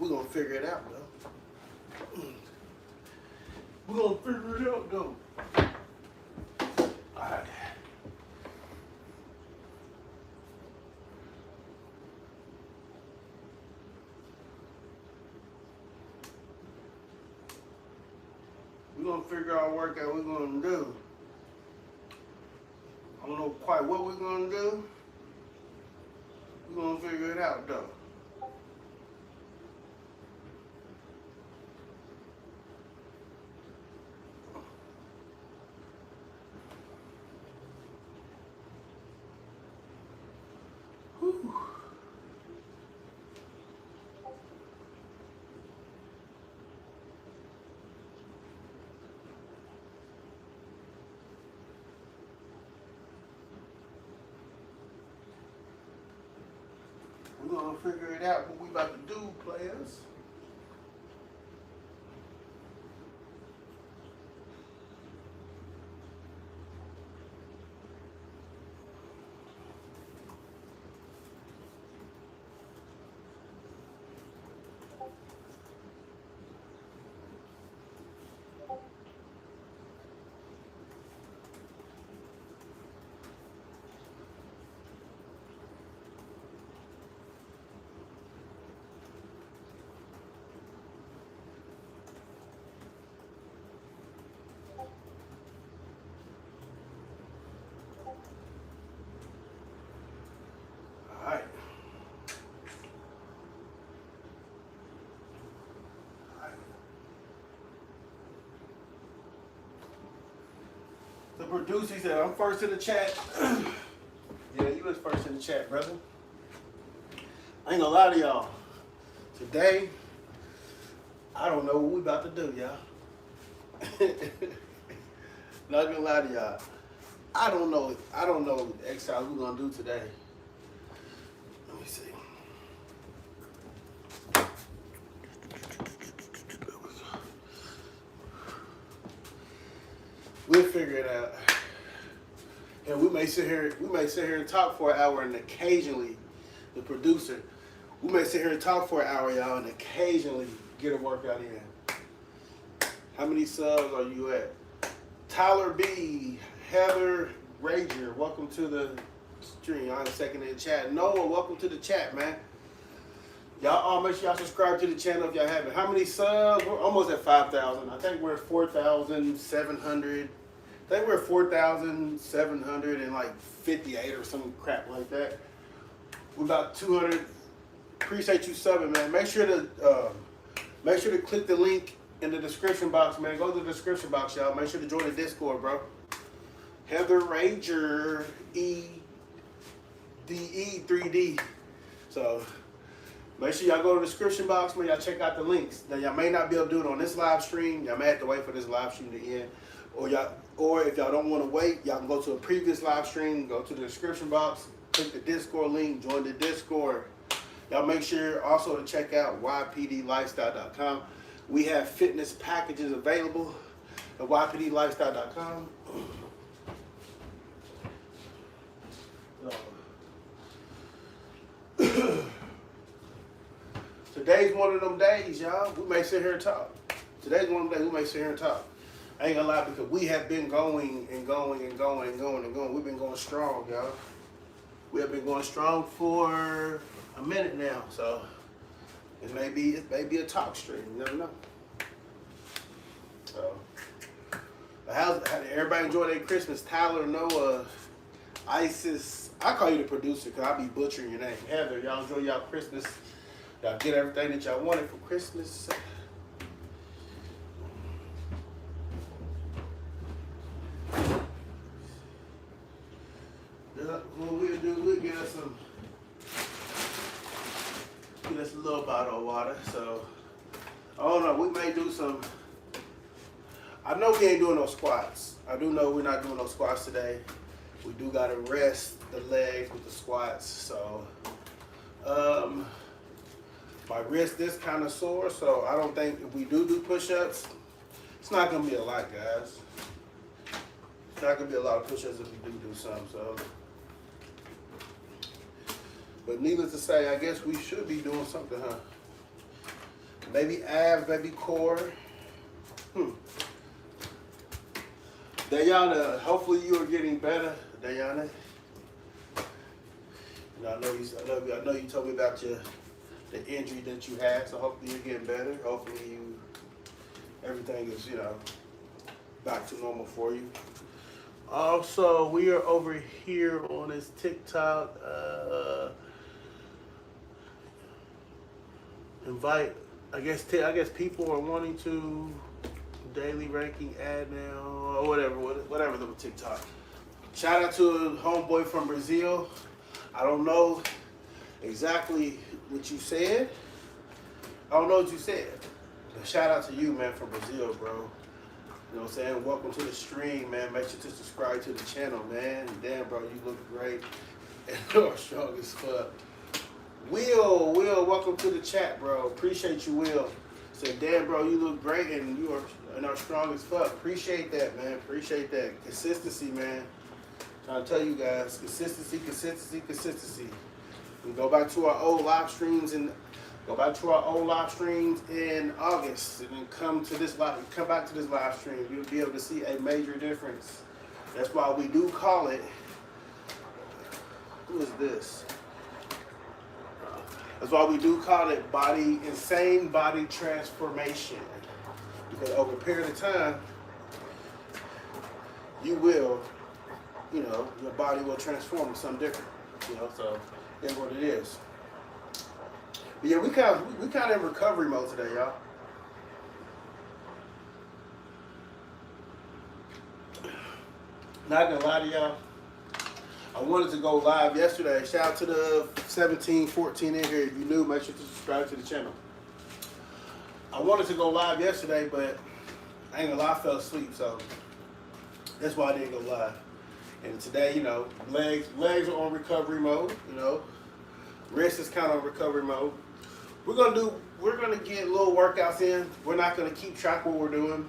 We're gonna figure it out though. We're gonna figure it out though. Alright. We're gonna figure out workout we're gonna do. I don't know quite what we're gonna do. We're gonna figure it out though. Whew. We're gonna figure it out what we about to do, players. Alright. The producer said, I'm first in the chat. Yeah, you was first in the chat, brother. I ain't gonna lie to y'all. Today, I don't know what we about to do, y'all. Not gonna lie to y'all. I don't know the exercise we're gonna do today. Let me see. We'll figure it out. And we may sit here and talk for an hour, and occasionally, the producer, we may sit here and talk for an hour, y'all, and occasionally get a workout in. How many subs are you at? Tyler B, Heather Rager, welcome to the stream. I'm second in the chat. Noah, welcome to the chat, man. Y'all all make sure y'all subscribe to the channel if y'all haven't. How many subs? We're almost at 5,000. I think we're at 4,700. I think we're at 4,758 or some crap like that. We're about 200. Appreciate you subbing, man. Make sure to click the link in the description box, man. Go to the description box, y'all. Make sure to join the Discord, bro. Heather Rager EDE3D. So make sure y'all go to the description box, man. Y'all check out the links. Now y'all may not be able to do it on this live stream. Y'all may have to wait for this live stream to end. Or if y'all don't want to wait, y'all can go to a previous live stream, go to the description box, click the Discord link, join the Discord. Y'all make sure also to check out YPDLifestyle.com. We have fitness packages available at YPDLifestyle.com. Today's one of them days, y'all. We may sit here and talk. Today's one of them days we may sit here and talk. I ain't gonna lie, because we have been going and going and going and going and going. We've been going strong, y'all. We have been going strong for a minute now, so it may be a talk stream. You never know. So, how did everybody enjoy their Christmas? Tyler, Noah, Isis. I call you the producer because I be butchering your name. Heather, y'all enjoy y'all Christmas. Y'all get everything that y'all wanted for Christmas. What we'll do, we'll get us a little bottle of water. So, I don't know, we may do some, I know we ain't doing no squats. I do know we're not doing no squats today. We do gotta rest the legs with the squats. So, my wrist is kind of sore, so I don't think if we do push-ups, it's not gonna be a lot, guys. It's not gonna be a lot of push-ups if we do some, so. But needless to say, I guess we should be doing something, huh? maybe abs, maybe core. Dayana, hopefully you are getting better, Dayana. You know, I know you told me about the injury that you had, so hopefully you're getting better. Hopefully everything is, you know, back to normal for you. Also, we are over here on this TikTok. Invite, I guess people are wanting to daily ranking ad now or whatever the TikTok. Shout out to homeboy from Brazil. I don't know exactly what you said. But shout out to you, man, from Brazil, bro. You know what I'm saying? Welcome to the stream, man. Make sure to subscribe to the channel, man. Damn, bro, you look great. And you're strong as fuck. Will, welcome to the chat, bro. Appreciate you, Will. Say, damn, bro, you look great and you are strong as fuck. Appreciate that, man. Appreciate that. Consistency, man. Trying to tell you guys, consistency. We go back to our old live streams in August, and then come back to this live stream. You'll be able to see a major difference. That's why we do call it. Who is this? That's why we do call it insane body transformation. Because over a period of time, you will, you know, your body will transform to something different. You know, so that's what it is. But yeah, we kind of in recovery mode today, y'all. Not gonna lie to y'all. I wanted to go live yesterday. Shout out to the 17, 14 in here. If you new, make sure to subscribe to the channel. I wanted to go live yesterday, but I ain't gonna lie, I fell asleep, so that's why I didn't go live. And today, you know, legs are on recovery mode, you know. Wrist is kind of on recovery mode. We're gonna get little workouts in. We're not gonna keep track what we're doing.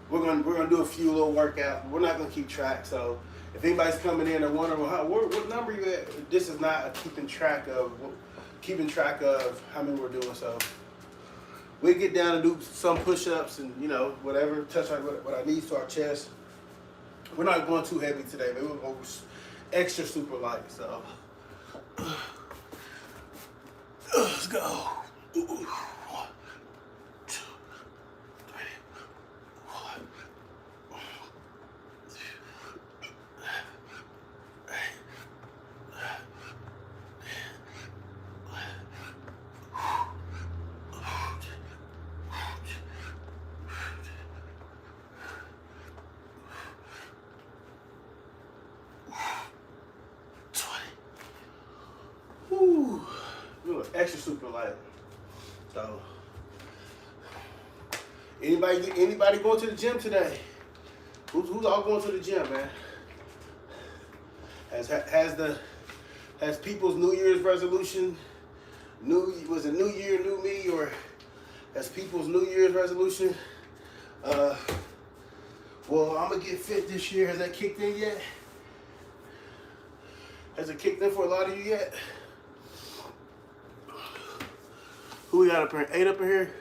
We're gonna do a few little workouts. We're not gonna keep track, so if anybody's coming in and wondering what number you at, this is not a keeping track of how many we're doing. So we get down and do some push-ups and, you know, whatever, touch what our knees to our chest. We're not going too heavy today, but we're going extra super light. So let's go. Extra super light. So anybody going to the gym today? Who's all going to the gym, man? Has people's New Year's resolution was it New Year, New Me, or has people's New Year's resolution well, I'm gonna get fit this year? Has that kicked in yet? Has it kicked in for a lot of you yet? Who we got up here? 8 up in here?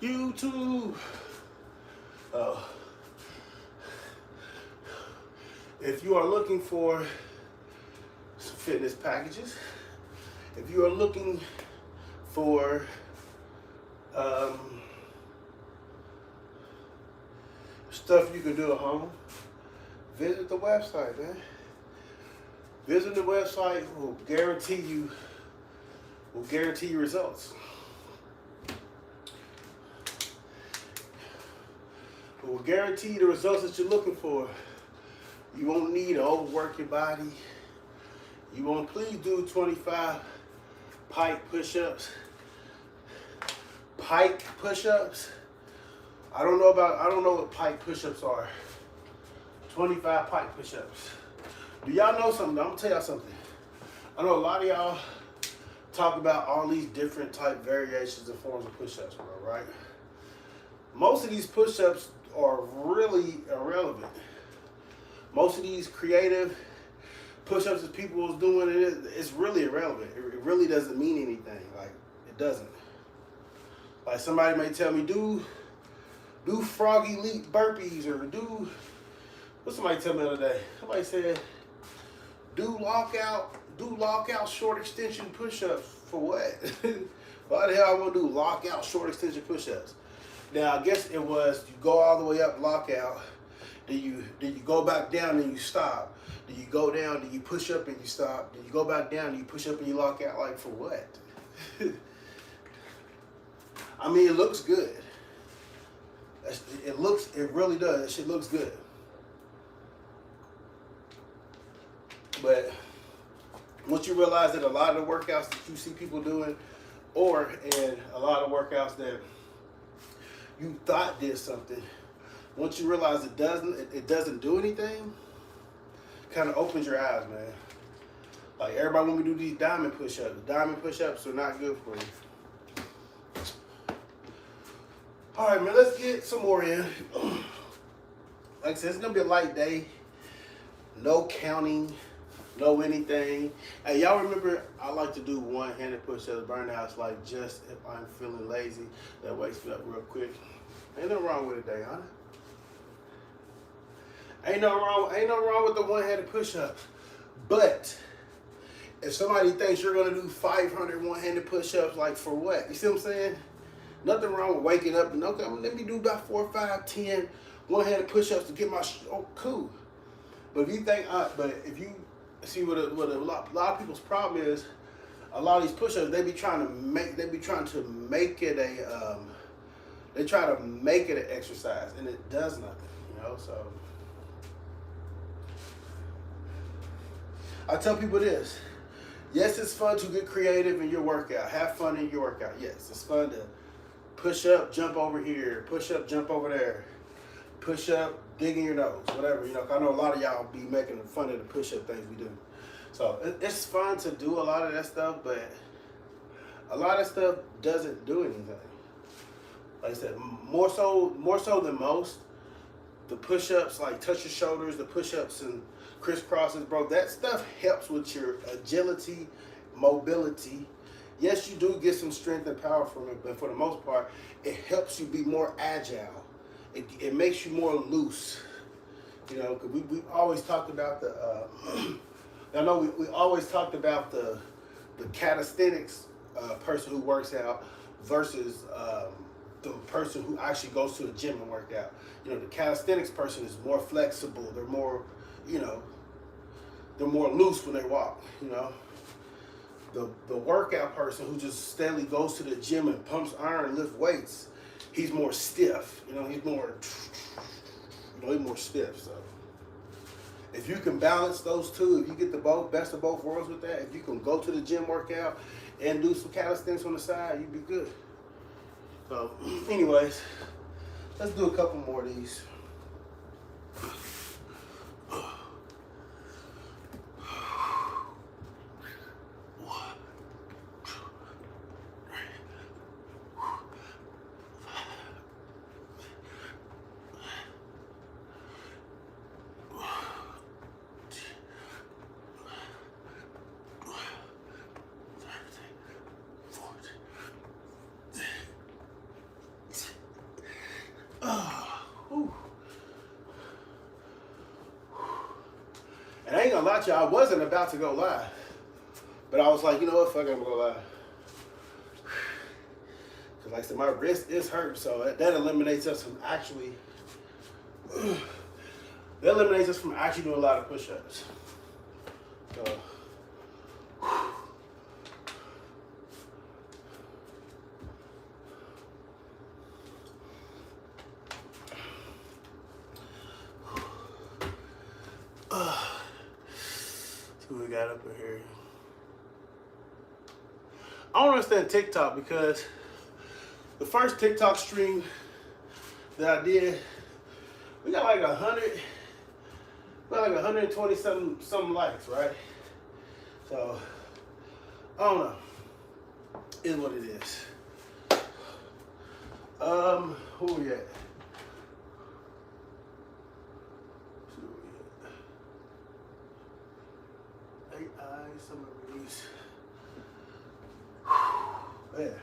YouTube. Oh. If you are looking for some fitness packages, if you are looking for stuff you can do at home, visit the website, man. Visit the website will guarantee you results. It will guarantee the results that you're looking for. You won't need to overwork your body. You won't. Please do 25 pike push-ups. Pike push-ups. I don't know what pike push-ups are. 25 pike push-ups. Do y'all know something? I'm gonna tell y'all something. I know a lot of y'all talk about all these different type variations and forms of push-ups, bro, right? Most of these push-ups are really irrelevant. Most of these creative push-ups that people is doing, it's really irrelevant. It really doesn't mean anything. Like, it doesn't. Like somebody may tell me, do froggy leap burpees, or what somebody tell me the other day? Somebody said, do lockout short extension push-ups. For what? Why the hell I want to do lockout short extension push-ups? Now I guess it was you go all the way up lockout, then you go back down and you stop. Then you go down, then you push up and you stop. Then you go back down and you push up and you lock out. Like, for what? I mean, it looks good. It really does. That shit looks good. But once you realize that a lot of the workouts that you see people doing, and a lot of workouts that you thought did something, once you realize it doesn't do anything, kind of opens your eyes, man. Like, everybody when we do these diamond push-ups, diamond push-ups are not good for you. All right, man, let's get some more in. Like I said, it's gonna be a light day. No counting, no anything. Hey, y'all remember I like to do one-handed push-ups, burnouts, like just if I'm feeling lazy. That wakes me up real quick. Ain't nothing wrong with it, Dayana. Ain't no wrong with the one-handed push-ups. But if somebody thinks you're gonna do 500 one-handed push-ups, like, for what? You see what I'm saying? Nothing wrong with waking up and, okay, let me do about 4, 5, 10 one-handed push-ups to get my cool. But if you think, if you see what a lot of people's problem is, a lot of these push-ups, they try to make it an exercise, and it does nothing, you know. So I tell people this: yes, it's fun to get creative in your workout. Have fun in your workout. Yes, it's fun to push up, jump over here, push up, jump over there, push up, dig in your nose, whatever. You know, I know a lot of y'all be making fun of the push-up things we do. So it's fun to do a lot of that stuff, but a lot of stuff doesn't do anything. Like I said, more so than most, the push-ups, like touch your shoulders, the push-ups and crisscrosses, bro, that stuff helps with your agility, mobility. Yes, you do get some strength and power from it, but for the most part, it helps you be more agile. It makes you more loose. You know, because we always talked about the, I know we always talked about the calisthenics person who works out versus the person who actually goes to the gym and work out. You know, the calisthenics person is more flexible. They're more, you know, they're more loose when they walk, you know. The workout person who just steadily goes to the gym and pumps iron and lifts weights, he's more stiff. You know, he's more stiff. So if you can balance those two, if you get the best of both worlds with that, if you can go to the gym workout and do some calisthenics on the side, you'd be good. So anyways, let's do a couple more of these. And I ain't gonna lie to you, I wasn't about to go live, but I was like, you know what, fuck it, I'm gonna go live. Cause like I said, my wrist is hurt, so that eliminates us from actually, doing a lot of push-ups. So, see what we got up in here. I don't understand TikTok because the first TikTok stream that I did, we got like 120 some likes, right? So I don't know. Is what it is. Who we at? Some of these. Yeah.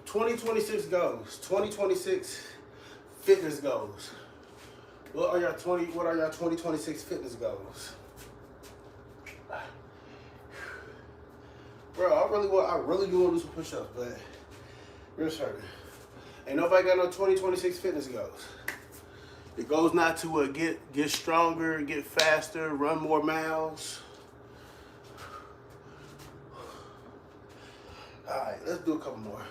2026 goals. 2026 fitness goals. What are your 2026 fitness goals? Bro, I really do want to do some push-ups, but real certain. Ain't nobody got no 2026 fitness goals. The goal's not to get stronger, get faster, run more miles. All right, let's do a couple more.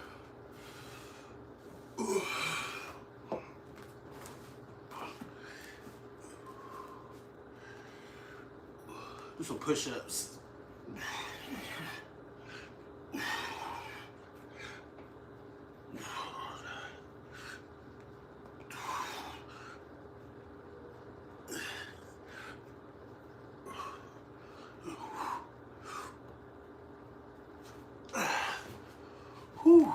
Do some push-ups. Whew.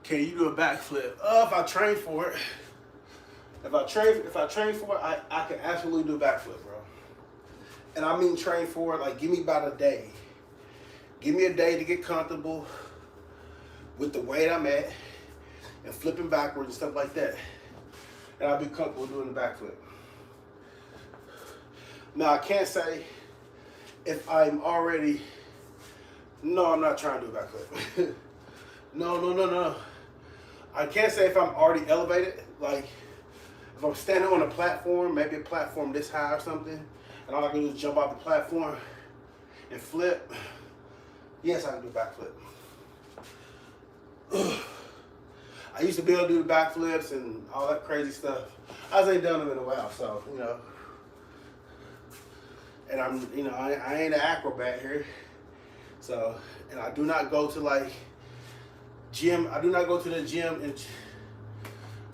Can you do a backflip? If I train for it. If I train for it, I can absolutely do a backflip, bro. And I mean train for it, like give me about a day. Give me a day to get comfortable with the weight I'm at and flipping backwards and stuff like that. And I'll be comfortable doing the backflip. Now I can't say if I'm already, no, I'm not trying to do a backflip. No. I can't say if I'm already elevated, like if I'm standing on a platform, maybe a platform this high or something, and all I can do is jump off the platform and flip. Yes, I can do a backflip. I used to be able to do the backflips and all that crazy stuff. I just ain't done them in a while, so, you know. And I ain't an acrobat here. So, and I do not go to like gym. I do not go to the gym and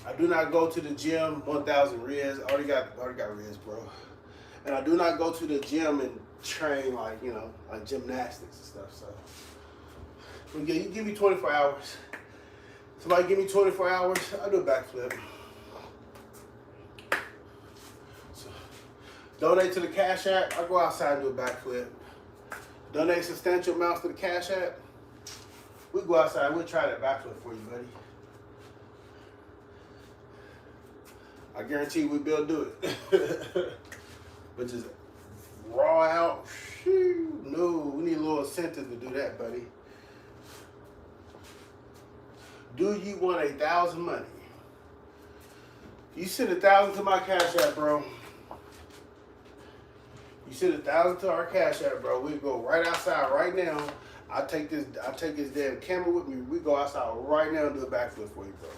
I do not go to the gym 1,000 Riz. I already got Riz, bro. And I do not go to the gym and train like, you know, like gymnastics and stuff. So, but yeah, you give me 24 hours. Somebody give me 24 hours, I'll do a backflip. So, donate to the Cashapp, I go outside and do a backflip. Donate substantial amounts to the Cashapp, we go outside, we'll try that backflip for you, buddy. I guarantee we'll be able to do it. But just raw out, no, we need a little incentive to do that, buddy. Do you want 1,000 money? You send 1,000 to my Cashapp, bro. You send 1,000 to our Cashapp, bro. We go right outside right now. I take this damn camera with me. We go outside right now and do a backflip for you, bro.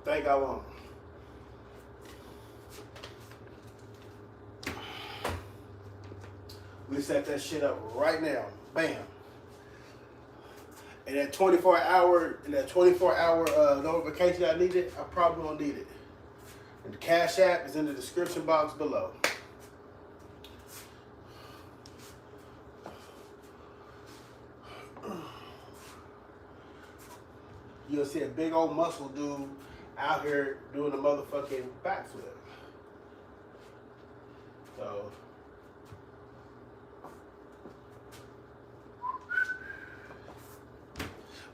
Think I won't. We set that shit up right now. Bam. And that 24-hour notification I needed, I probably won't need it. And the Cashapp is in the description box below. You'll see a big old muscle dude out here doing a motherfucking backflip. So.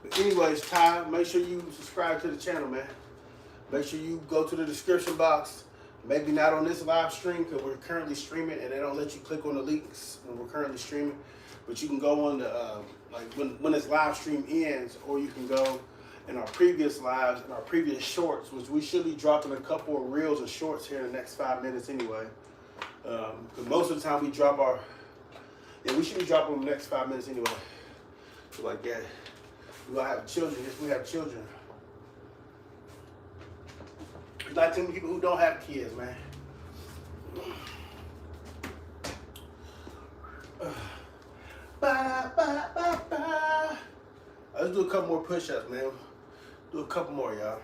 But anyways, Ty, make sure you subscribe to the channel, man. Make sure you go to the description box. Maybe not on this live stream because we're currently streaming and they don't let you click on the links when we're currently streaming. But you can go on the, like when this live stream ends, or you can go in our previous lives, in our previous shorts, which we should be dropping a couple of reels or shorts here in the next 5 minutes anyway. Because most of the time we drop our, we should be dropping them in the next 5 minutes anyway. So like that. We gonna have children. Yes, we have children. There's not too many people who don't have kids, man. Let's do a couple more push-ups, man. Do a couple more, y'all.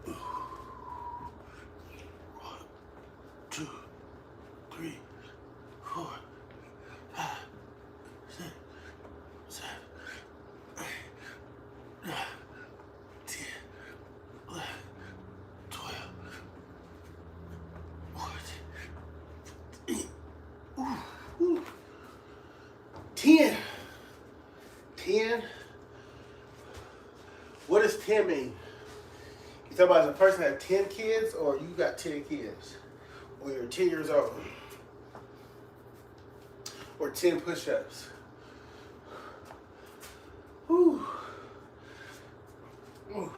1, 2, 3, 4. 5, 6, 7, 8, 9, 10, 11, 12, 14, 15. Ooh. 10? What does 10 mean? You talking about as a person that has 10 kids, or you got 10 kids? Or you're 10 years old? Or 10 push-ups? Whew. Ooh.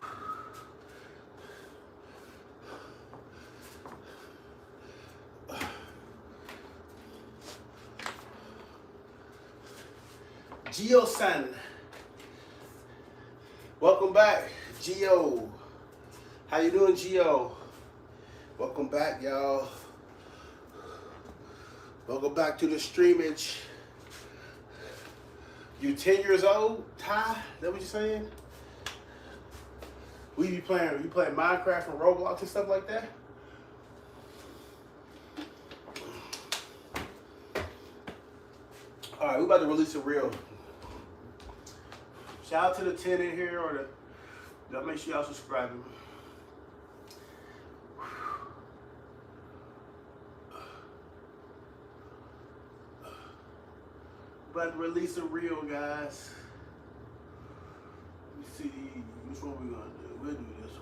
Gio-san. Welcome back, Gio. How you doing, Gio? Welcome back, y'all. Welcome back to the streamage. You 10 years old, Ty? Is that what you're saying? You playing Minecraft and Roblox and stuff like that? All right, we about to release a reel. Shout out to the 10 in here, or y'all make sure y'all subscribing. About to release a reel, guys. Let me see which one we're gonna do. We'll do this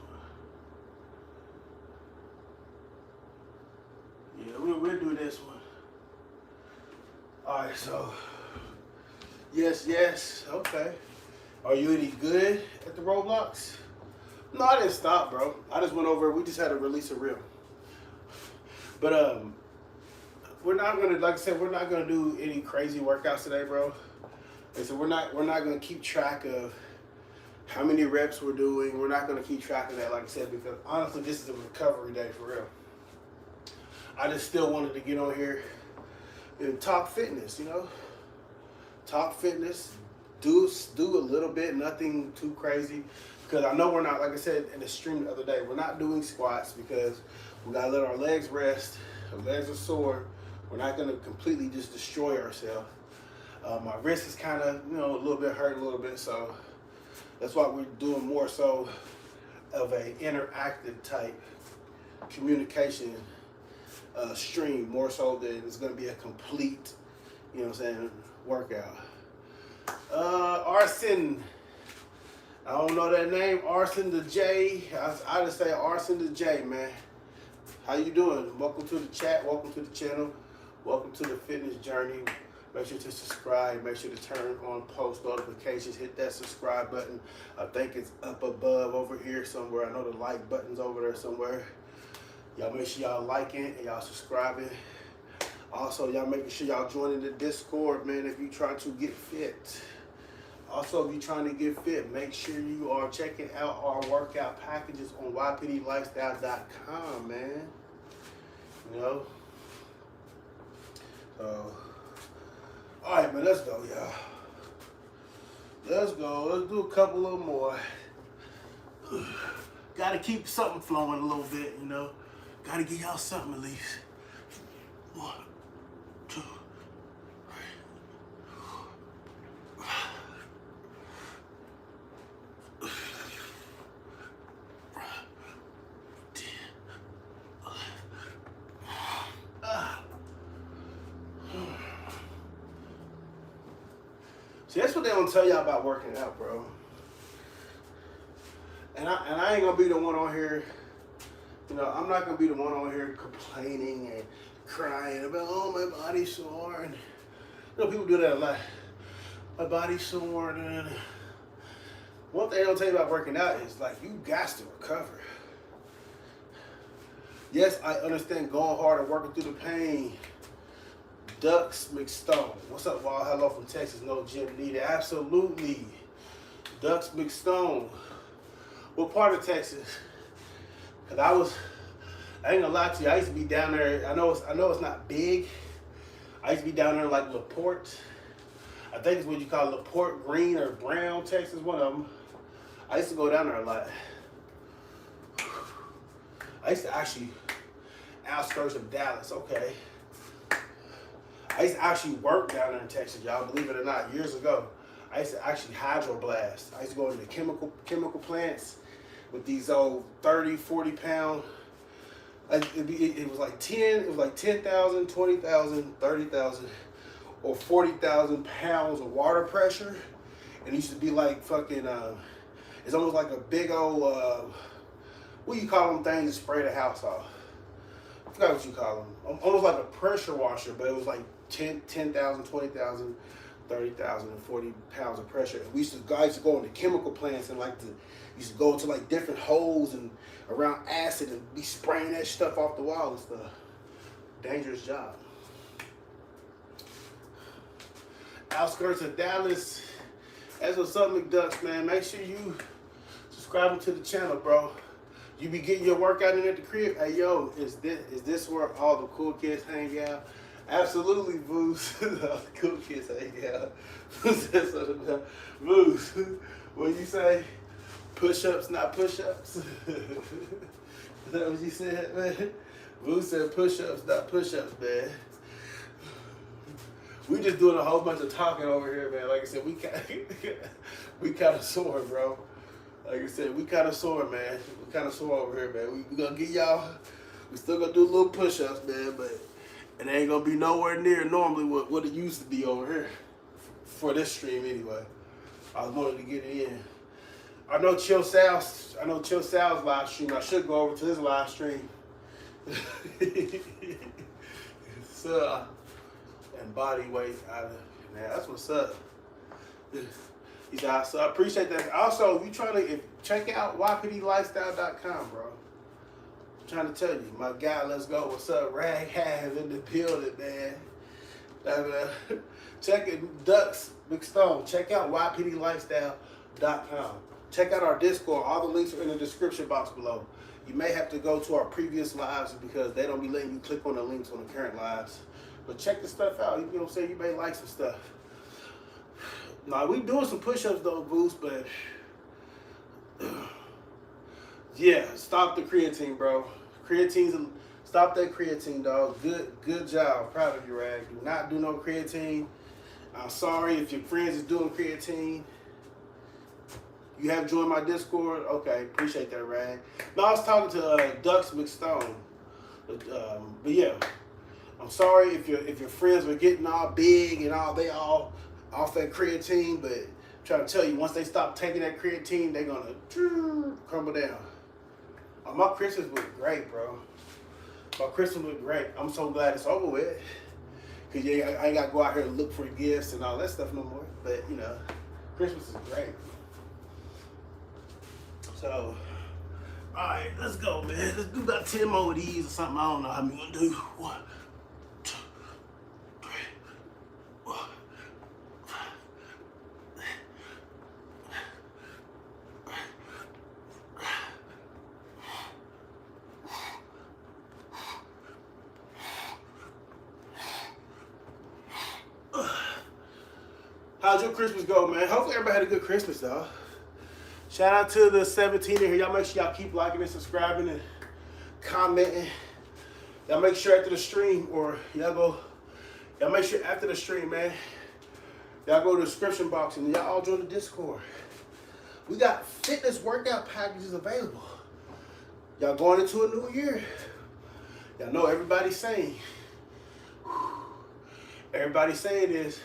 one. Yeah, we'll do this one. All right, so yes, okay. Are you any good at the Roblox? No, I didn't stop, bro. I just went over. We just had to release a reel. But we're not gonna, like I said, we're not gonna do any crazy workouts today, bro. And so we're not gonna keep track of how many reps we're doing. We're not gonna keep track of that, like I said, because honestly, this is a recovery day for real. I just still wanted to get on here and talk fitness, you know, talk fitness. Do a little bit, nothing too crazy, because I know we're not, like I said in the stream the other day, we're not doing squats because we gotta let our legs rest. Our legs are sore. We're not gonna completely just destroy ourselves. My wrist is kind of, you know, a little bit hurt a little bit, so that's why we're doing more so of a interactive type communication stream, more so than it's gonna be a complete, you know what I'm saying, workout. Arson, I don't know that name. Arson the J. I just say Arson the J, man. How you doing? Welcome to the chat. Welcome to the channel. Welcome to the fitness journey. Make sure to subscribe. Make sure to turn on post notifications. Hit that subscribe button. I think it's up above over here somewhere. I know the like button's over there somewhere. Y'all make sure y'all liking and y'all subscribing. Also, y'all making sure y'all joining the Discord, man, if you trying to get fit. Also, if you're trying to get fit, make sure you are checking out our workout packages on YPDLifestyle.com, man. You know? So, all right, man, let's go, y'all. Let's go. Let's do a couple of more. Got to keep something flowing a little bit, you know? Got to give y'all something at least. 1, 2, 3. See, that's what they don't tell y'all about working out, bro. And I ain't gonna be the one on here, you know, I'm not gonna be the one on here complaining and crying about, oh, my body's sore. And, you know, people do that a lot. My body's sore. And one thing they don't tell you about working out is, like, you got to recover. Yes, I understand going hard and working through the pain. Ducks McStone. What's up, Wall? Hello from Texas. No gym needed. Absolutely. Ducks McStone. What part of Texas? Cause I ain't gonna lie to you, I used to be down there. I know it's not big. I used to be down there like LaPorte. I think it's what you call LaPorte, Green or Brown, Texas, one of them. I used to go down there a lot. I used to actually, outskirts of Dallas, okay. I used to actually work down there in Texas, y'all, believe it or not, years ago. I used to actually hydroblast. I used to go into the chemical plants with these old 30, 40 pound, it was like 10,000, 20,000, 30,000, or 40,000 pounds of water pressure And it used to be like fucking, it's almost like a big old, what do you call them things that spray the house off? I forgot what you call them. Almost like a pressure washer, but it was like 10,000, 20,000, 30,000, and 40 pounds of pressure. And we used to, guys to go into chemical plants and used to go into like different holes and around acid and be spraying that stuff off the wall and stuff. Dangerous job. Outskirts of Dallas. That's what's up, McDucks, man. Make sure you subscribe to the channel, bro. You be getting your workout in at the crib. Hey, yo, is this where all the cool kids hang out? Absolutely, Booze. All the cool kids hang out. Booze, what you say? Push-ups, not push-ups. Is that what you said, man? Booze said push-ups, not push-ups, man. We just doing a whole bunch of talking over here, man. Like I said, we kind of sore, bro. Like I said, we kind of sore, man. We kind of sore over here, man. We gonna get y'all. We still gonna do little push-ups, man, but it ain't gonna be nowhere near normally what it used to be over here for this stream anyway. I was wanting to get it in. I know Chill Sal's live stream. I should go over to his live stream. So, and body weight out of, man, that's what's up. You guys, so I appreciate that. Also, if you trying to check out YPDLifestyle.com, bro. I'm trying to tell you, my guy, let's go. What's up? Rag Have in the building, man. Check it, Ducks, Big Stone. Check out YPDLifestyle.com. Check out our Discord. All the links are in the description box below. You may have to go to our previous lives because they don't be letting you click on the links on the current lives. But check the stuff out. You know what I'm saying? You may like some stuff. Nah, we doing some push-ups though, Boost, but yeah, stop the creatine, bro. Stop that creatine, dog. Good job. Proud of you, Rag. Do not do no creatine. I'm sorry if your friends is doing creatine. You have joined my Discord? Okay, appreciate that, Rag. No, I was talking to Ducks McStone. But yeah, I'm sorry if your friends were getting all big and they all off that creatine, but I'm trying to tell you, once they stop taking that creatine, they're gonna crumble down. My Christmas was great, bro. My Christmas was great. I'm so glad it's over with. Cause yeah, I ain't gotta go out here and look for gifts and all that stuff no more. But you know, Christmas is great. So, all right, let's go, man. Let's do about 10 more of these or something. I don't know how many we're gonna do. 1, 2, 3, 4. How'd your Christmas go, man? Hopefully everybody had a good Christmas, though. Shout out to the 17 in here. Y'all make sure y'all keep liking and subscribing and commenting. Y'all make sure after the stream, or y'all make sure after the stream, man, y'all go to the description box and y'all all join the Discord. We got fitness workout packages available. Y'all going into a new year. Y'all know everybody's saying. Everybody's saying is,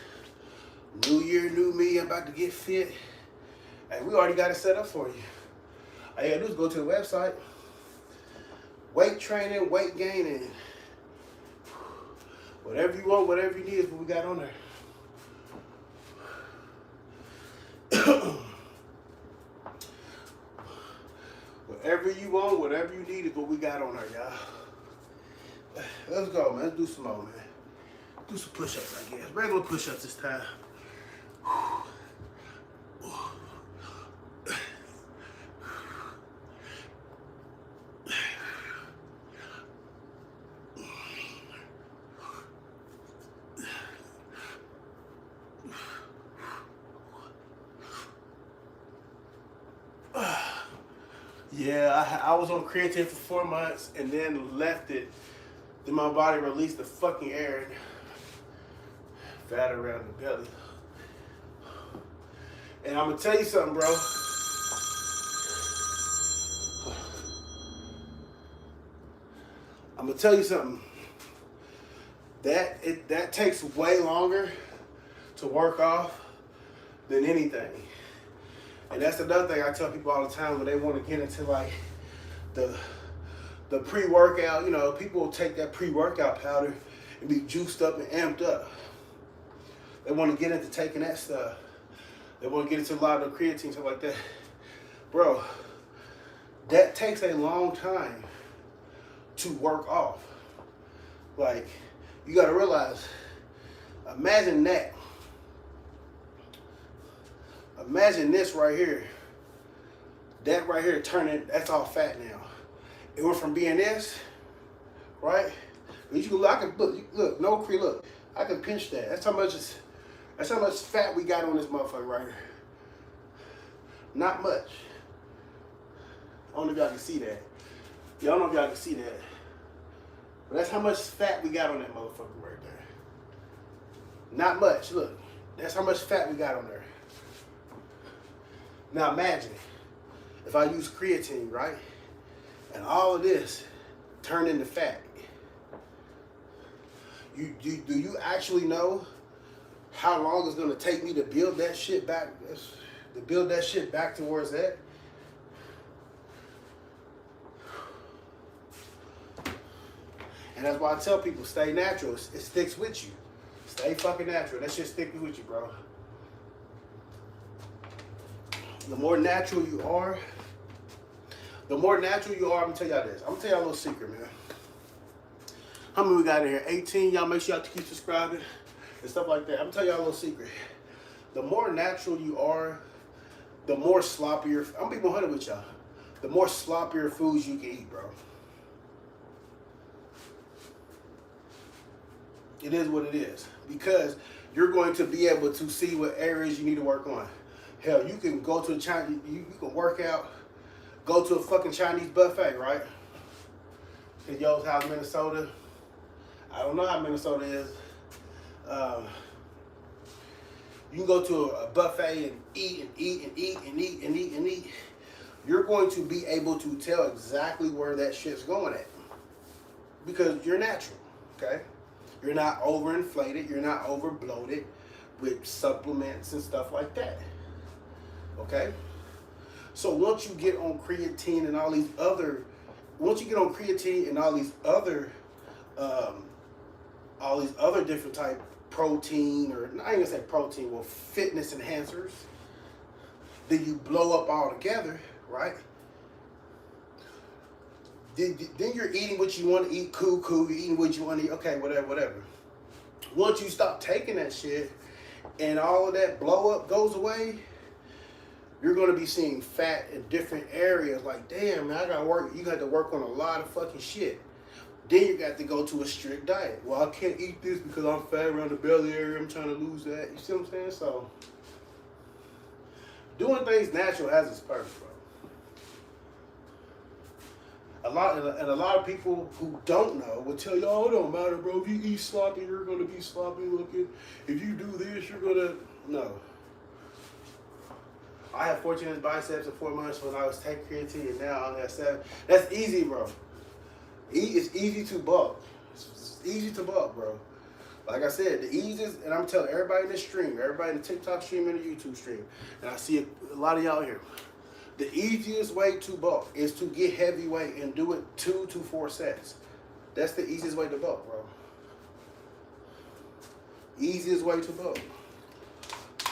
new year, new me, I'm about to get fit. And we already got it set up for you. All you gotta do is go to the website. Weight training, weight gaining. Whatever you want, whatever you need is what we got on there. Whatever you want, whatever you need is what we got on there, y'all. Let's go, man. Let's do some more, man. Do some push-ups, I guess. Regular push-ups this time. Yeah, I was on creatine for 4 months and then left it. Then my body released the fucking air. Fat around the belly. And I'm gonna tell you something, bro. I'm gonna tell you something. That takes way longer to work off than anything. And that's another thing I tell people all the time when they want to get into like the pre-workout. You know, people will take that pre-workout powder and be juiced up and amped up. They want to get into taking that stuff. They want to get into a lot of the creatine, stuff like that. Bro, that takes a long time to work off. Like, you got to realize, imagine that. Imagine this right here. That right here turning, that's all fat now. It went from being this, right? You can, I can look, no cream, look. I can pinch that. That's how much fat we got on this motherfucker right here. Not much. I don't know if y'all can see that. Y'all don't know if y'all can see that. But that's how much fat we got on that motherfucker right there. Not much. Look, that's how much fat we got on there. Now imagine if I use creatine, right? And all of this turned into fat. Do you actually know how long it's gonna take me to build that shit back? To build that shit back to where it's at? And that's why I tell people, stay natural. It sticks with you. Stay fucking natural. That shit sticks with you, bro. The more natural you are, I'm gonna tell y'all this. I'm gonna tell y'all a little secret, man. How many we got in here? 18. Y'all make sure y'all keep subscribing and stuff like that. I'm gonna tell y'all a little secret. The more natural you are, the more sloppier, I'm gonna be 100 with y'all. The more sloppier foods you can eat, bro. It is what it is. Because you're going to be able to see what areas you need to work on. Hell, you can go to a Chinese, you can work out, go to a fucking Chinese buffet, right? In y'all's house, Minnesota. I don't know how Minnesota is. You can go to a buffet and eat. You're going to be able to tell exactly where that shit's going at. Because you're natural, okay? You're not overinflated. You're not overbloated with supplements and stuff like that. Okay? So once you get on creatine and all these other different type protein, or I ain't gonna say protein, well, fitness enhancers, then you blow up all together, right? Then you're eating what you want to eat, cool, you're eating what you want to eat, okay, whatever. Once you stop taking that shit and all of that blow up goes away, you're going to be seeing fat in different areas. Like, damn, man, you got to work on a lot of fucking shit. Then you got to go to a strict diet. Well, I can't eat this because I'm fat around the belly area. I'm trying to lose that. You see what I'm saying? So, doing things natural has its perks, bro. A lot of people who don't know will tell you, oh, it don't matter, bro. If you eat sloppy, you're going to be sloppy looking. If you do this, you're going to... No. I had 14 inch biceps in 4 months when I was taking creatine, and now I only have 7. That's easy, bro. It's easy to bulk. It's easy to bulk, bro. Like I said, the easiest, and I'm telling everybody in the stream, everybody in the TikTok stream and the YouTube stream, and I see a lot of y'all here. The easiest way to bulk is to get heavyweight and do it 2 to 4 sets. That's the easiest way to bulk, bro. Easiest way to bulk.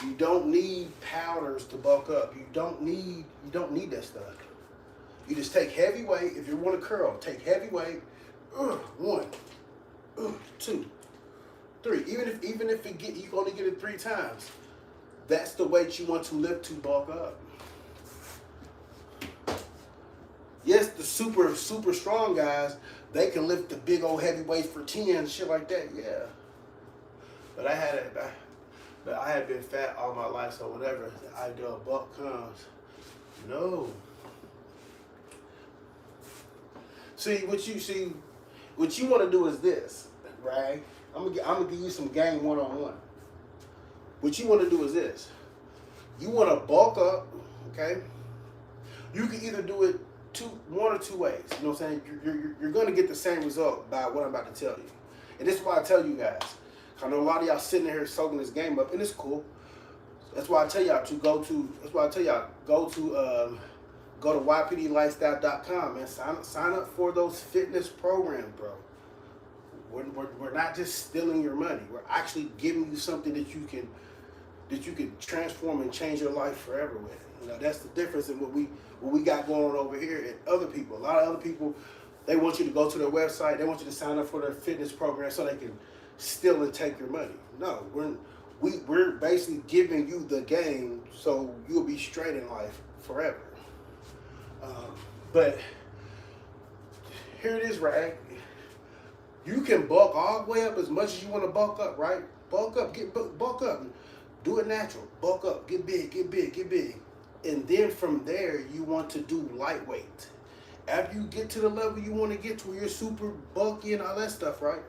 You don't need powders to bulk up. You don't need that stuff. You just take heavy weight. If you want to curl, take heavy weight. 1, 2, 3. Even if you only get it 3 times, that's the weight you want to lift to bulk up. Yes, the super strong guys, they can lift the big old heavy weights for 10, shit like that. Yeah, but I had been fat all my life, so whenever the ideal bulk comes, no. What you want to do is this, right? I'm gonna give you some game 1-on-1. What you want to do is this. You want to bulk up, okay? You can either do it one or two ways. You know what I'm saying? You're going to get the same result by what I'm about to tell you. And this is why I tell you guys. I know a lot of y'all sitting here soaking this game up, and it's cool. That's why I tell y'all to go to. That's why I tell y'all go to YPDLifestyle.com and sign up for those fitness programs, bro. We're not just stealing your money. We're actually giving you something that you can transform and change your life forever with. You know, that's the difference in what we got going on over here and other people. A lot of other people, they want you to go to their website. They want you to sign up for their fitness program so they can steal and take your money. No, we're basically giving you the game so you'll be straight in life forever. But here it is, Rag. You can bulk all the way up as much as you want to bulk up, right? Bulk up, bulk up. Do it natural. Bulk up, get big, get big, get big. And then from there, you want to do lightweight. After you get to the level you want to get to where you're super bulky and all that stuff, right?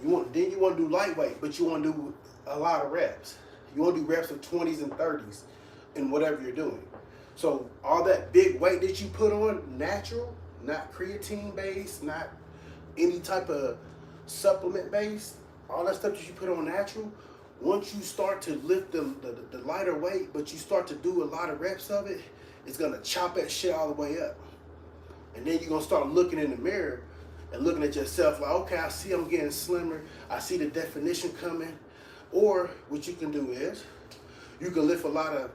You want to do lightweight, but you want to do a lot of reps. You want to do reps of 20s and 30s in whatever you're doing. So all that big weight that you put on, natural, not creatine based, not any type of supplement based, all that stuff that you put on natural, once you start to lift the lighter weight, but you start to do a lot of reps of it, it's gonna chop that shit all the way up. And then you're gonna start looking in the mirror and looking at yourself like, okay, I see I'm getting slimmer, I see the definition coming. Or what you can do is you can lift a lot of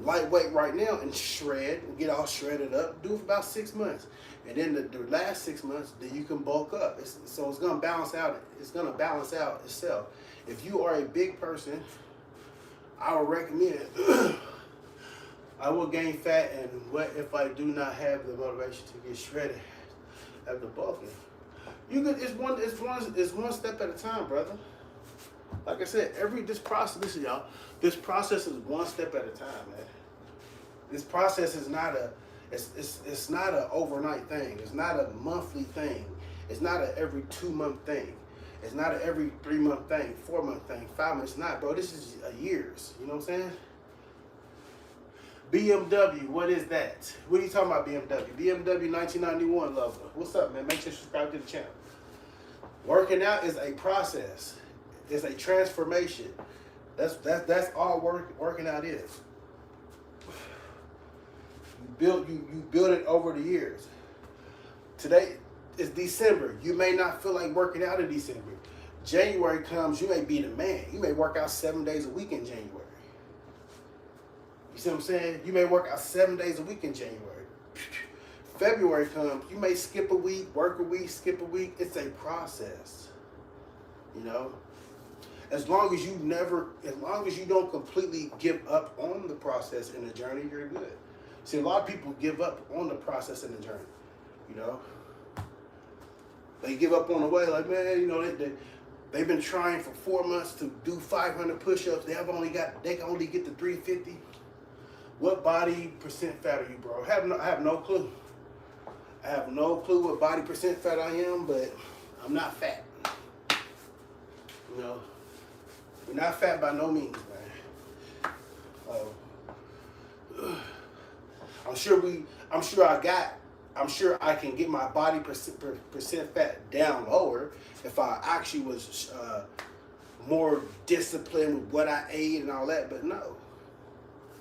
lightweight right now and shred and get all shredded up. Do it for about 6 months, and then the last 6 months, then you can bulk up. So it's gonna balance out. It's gonna balance out itself. If you are a big person, I would recommend. I will gain fat, and what if I do not have the motivation to get shredded after bulking? It's one step at a time, brother. Like I said, this process, listen, y'all, this process is one step at a time, man. This process is not it's not an overnight thing. It's not a monthly thing. It's not a every 2 month thing. It's not a every 3 month thing, 4 month thing, 5 months. It's not, bro. This is years. You know what I'm saying? BMW, what is that? What are you talking about, BMW? BMW 1991 lover. What's up, man? Make sure you subscribe to the channel. Working out is a process. It's a transformation. That's all working out is. You build it over the years. Today is December. You may not feel like working out in December. January comes, you may be the man. You may work out 7 days a week in January. You see what I'm saying? You may work out 7 days a week in January. February comes, you may skip a week, work a week, skip a week. It's a process. You know? As long as you don't completely give up on the process and the journey, you're good. See, a lot of people give up on the process and the journey. You know? They give up on the way, like, man, you know, they've been trying for 4 months to do 500 push-ups. They can only get to 350. What body percent fat are you, bro? I have no clue. I have no clue what body percent fat I am, but I'm not fat. You know, we're not fat by no means, man. I'm sure I can get my body percent fat down lower if I actually was more disciplined with what I ate and all that, but no.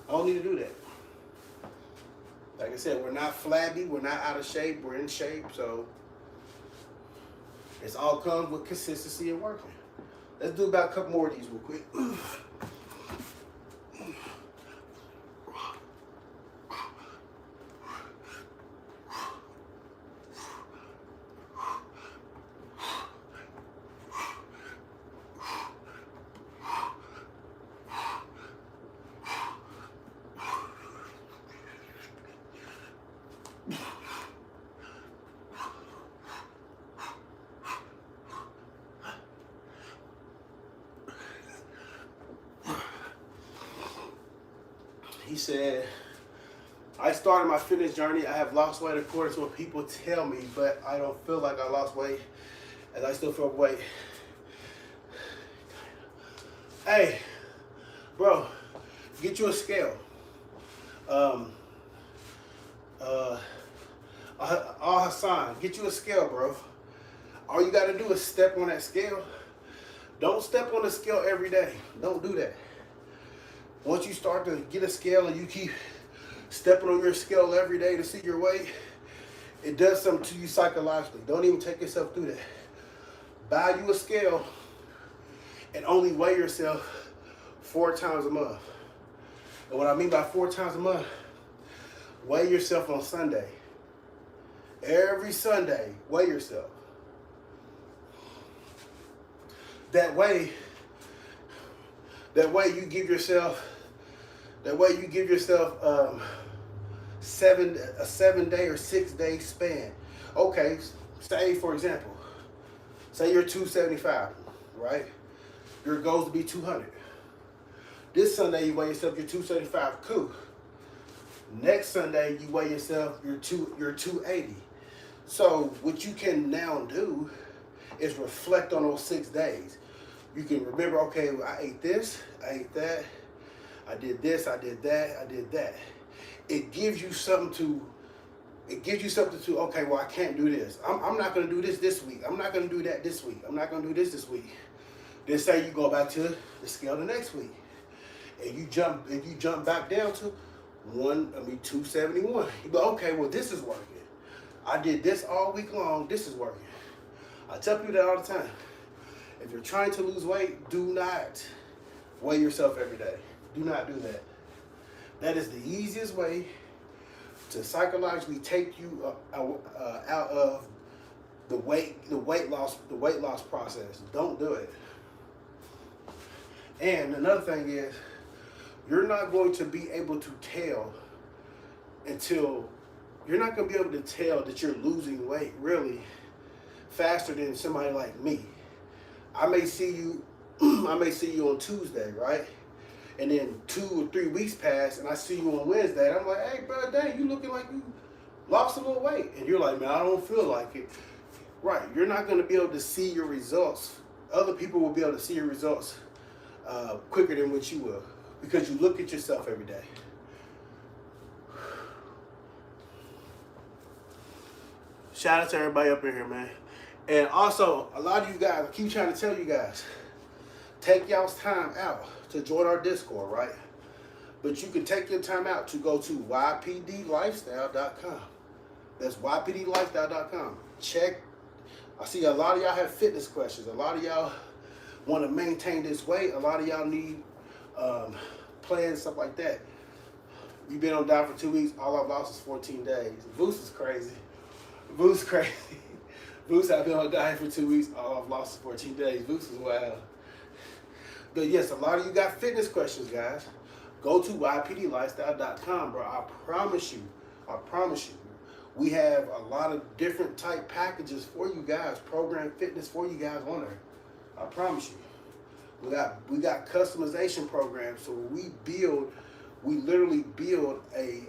I don't need to do that. Like I said, we're not flabby, we're not out of shape, we're in shape, so it's all comes with consistency and working. Let's do about a couple more of these real quick. He said, I started my fitness journey. I have lost weight according to what people tell me, but I don't feel like I lost weight, as I still feel weight. Hey, bro, get you a scale. Hassan, get you a scale, bro. All you got to do is step on that scale. Don't step on the scale every day. Don't do that. Once you start to get a scale and you keep stepping on your scale every day to see your weight, it does something to you psychologically. Don't even take yourself through that. Buy you a scale and only weigh yourself 4 times a month. And what I mean by 4 times a month, weigh yourself on Sunday. Every Sunday, weigh yourself. That way you give yourself a 7-day or 6-day span. Okay, say for example, say you're 275, right? Your goal is to be 200. This Sunday you weigh yourself, you're 275, cool. Next Sunday you weigh yourself, you're 280. So what you can now do is reflect on those 6 days. You can remember, okay, well, I ate this, I ate that, I did this, I did that, I did that. It gives you something to, okay, well, I can't do this. I'm not going to do this week. I'm not going to do that this week. I'm not going to do this week. Then say you go back to the scale the next week. And you jump back down to 271. You go, okay, well, this is working. I did this all week long. This is working. I tell people that all the time. If you're trying to lose weight, do not weigh yourself every day. Do not do that. That is the easiest way to psychologically take you out of the weight loss process. Don't do it. And another thing is, you're not going to be able to tell that you're losing weight really faster than somebody like me. I may see you on Tuesday, right? And then 2 or 3 weeks pass and I see you on Wednesday. And I'm like, hey, bro, dang, you looking like you lost a little weight. And you're like, man, I don't feel like it. Right, you're not going to be able to see your results. Other people will be able to see your results quicker than what you will, because you look at yourself every day. Shout out to everybody up in here, man. And also, a lot of you guys, I keep trying to tell you guys, take y'all's time out to join our Discord, right? But you can take your time out to go to YPDLifestyle.com. That's YPDLifestyle.com. Check. I see a lot of y'all have fitness questions. A lot of y'all want to maintain this weight. A lot of y'all need plans, stuff like that. You've been on diet for 2 weeks. All I've lost is 14 days. Voos is crazy. Voos crazy. Voos, I've been on diet for 2 weeks. All I've lost is 14 days. Voos is wild. But yes, a lot of you got fitness questions, guys. Go to YPDLifestyle.com, bro. I promise you. We have a lot of different type packages for you guys. Program fitness for you guys on there. I promise you. We got customization programs. So we literally build a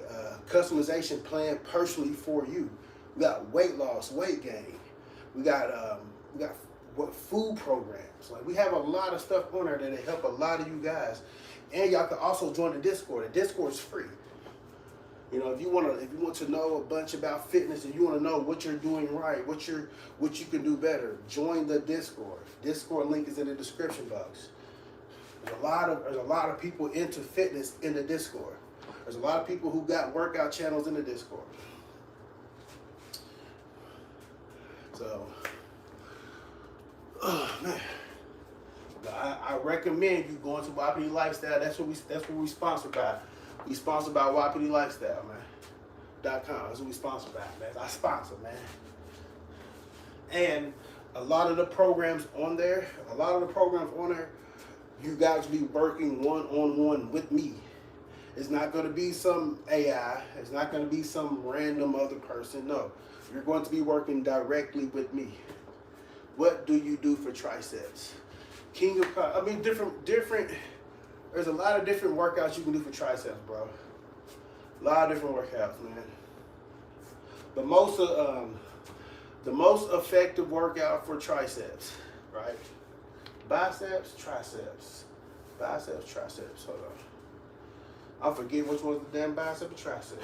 customization plan personally for you. We got weight loss, weight gain. We got food programs. Like, we have a lot of stuff on there that'll help a lot of you guys. And y'all can also join the Discord. The Discord is free. You know, if you want to know a bunch about fitness and you want to know what you're doing right, what you can do better, join the Discord. Discord link is in the description box. There's a lot of people into fitness in the Discord. There's a lot of people who got workout channels in the Discord. So, man, I recommend you going to YPD Lifestyle. That's what we sponsored by. We sponsored by YPD Lifestyle, man. .com. That's what we sponsored by, man. I sponsor, man. And a lot of the programs on there, you guys will be working one-on-one with me. It's not going to be some AI. It's not going to be some random other person. No. You're going to be working directly with me. What do you do for triceps? Different. There's a lot of different workouts you can do for triceps, bro. A lot of different workouts, man. The most effective workout for triceps, right? Biceps, triceps. Biceps, triceps. Hold on. I forget which one's the damn bicep or tricep.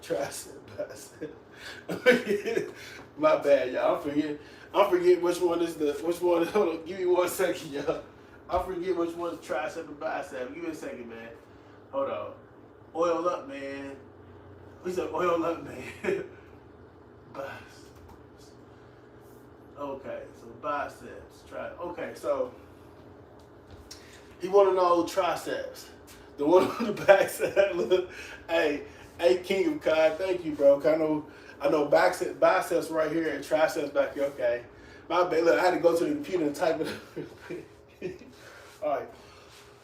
Tricep, bicep. My bad, y'all. I forget which one is which one. Hold on, give me 1 second, y'all. I forget which one is tricep and bicep. Give me a second, man. Hold on. Oil up, man. We said oil up, man. Biceps. Okay, so biceps. Okay, so he want to know triceps. The one on the backside. Look, hey, King of Kai, thank you, bro. I know biceps right here and triceps back here. Okay, my bad. Look, I had to go to the computer and type it. All right.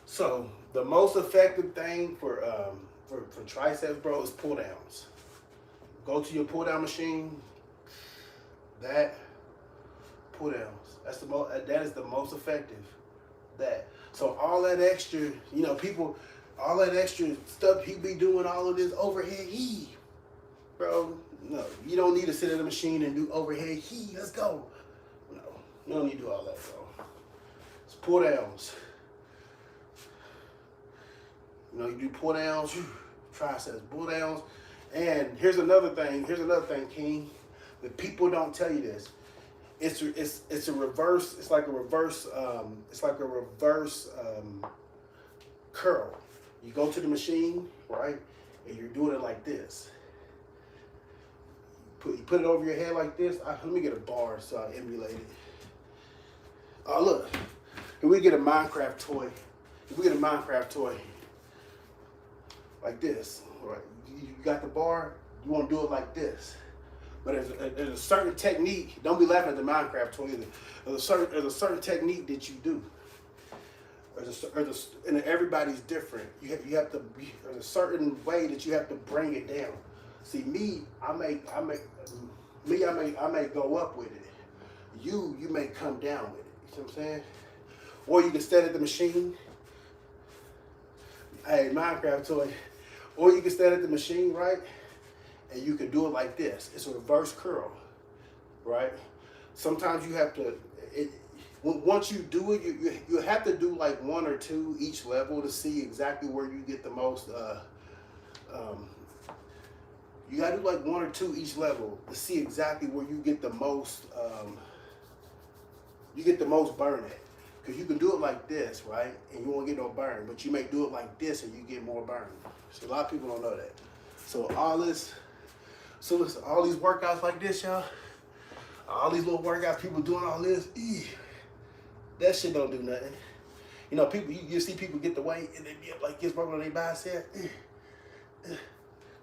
So the most effective thing for triceps, bro, is pull downs. Go to your pull down machine. That pull downs. That is the most effective. That. So all that extra, you know, people, all that extra stuff he be doing, all of this overhead heave, bro. No, you don't need to sit in the machine and do overhead heave. Let's go. No, you don't need to do all that, bro. It's pull downs. You know, you do pull downs, triceps, pull downs. And here's another thing, King. The people don't tell you this. It's a reverse, it's like a reverse curl. You go to the machine, right? And you're doing it like this. You put it over your head like this. Let me get a bar so I emulate it. Oh, look. If we get a Minecraft toy, like this, right? You got the bar, you want to do it like this. But there's a certain technique. Don't be laughing at the Minecraft toy either. There's a certain technique that you do. And everybody's different. There's a certain way that you have to bring it down. See, me, I may go up with it. You may come down with it. You see what I'm saying? Or you can stand at the machine. Hey, Minecraft toy. Or you can stand at the machine, right? And you can do it like this. It's a reverse curl, right? Sometimes you have to, once you do it, you have to do like 1 or 2 each level to see exactly where you get the most, you gotta do like 1 or 2 each level to see exactly where you get the most, burn at. Because you can do it like this, right? And you won't get no burn, but you may do it like this and you get more burn. So a lot of people don't know that. So listen, all these workouts like this, y'all, all these little workouts, people doing all this, that shit don't do nothing. You know, people, you see people get the weight and they be up like this, working on their bicep.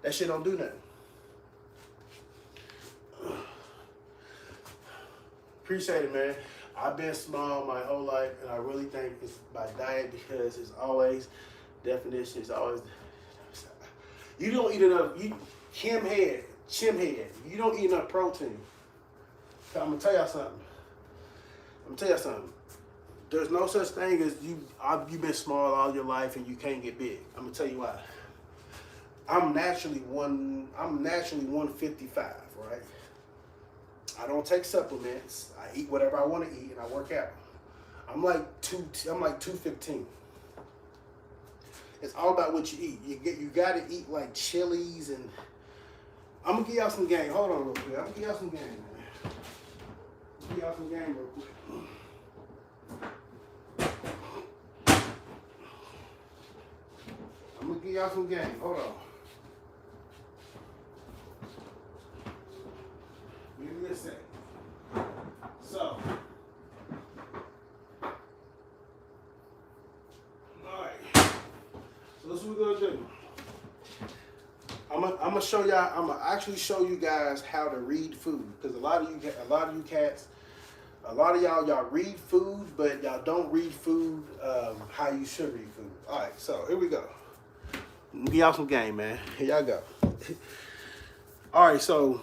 That shit don't do nothing. Appreciate it, man. I've been small my whole life, and I really think it's by diet because it's always definition. It's always you don't eat enough. Chim head. You don't eat enough protein. I'm gonna tell y'all something. There's no such thing as you've been small all your life and you can't get big. I'm gonna tell you why. I'm naturally 155, right? I don't take supplements. I eat whatever I want to eat and I work out. I'm like 215. It's all about what you eat. You gotta eat like chilies and I'm gonna give y'all some game. Hold on real quick. I'm gonna give y'all some game, man. Real quick. I'm gonna give y'all some game. Hold on. Give me a second. So, alright. So this is what we're gonna do. I'm gonna show y'all. I'm gonna actually show you guys how to read food because a lot of you cats, a lot of y'all read food, but y'all don't read food how you should read food. All right, so here we go. Give y'all some game, man. Here y'all go. All right, so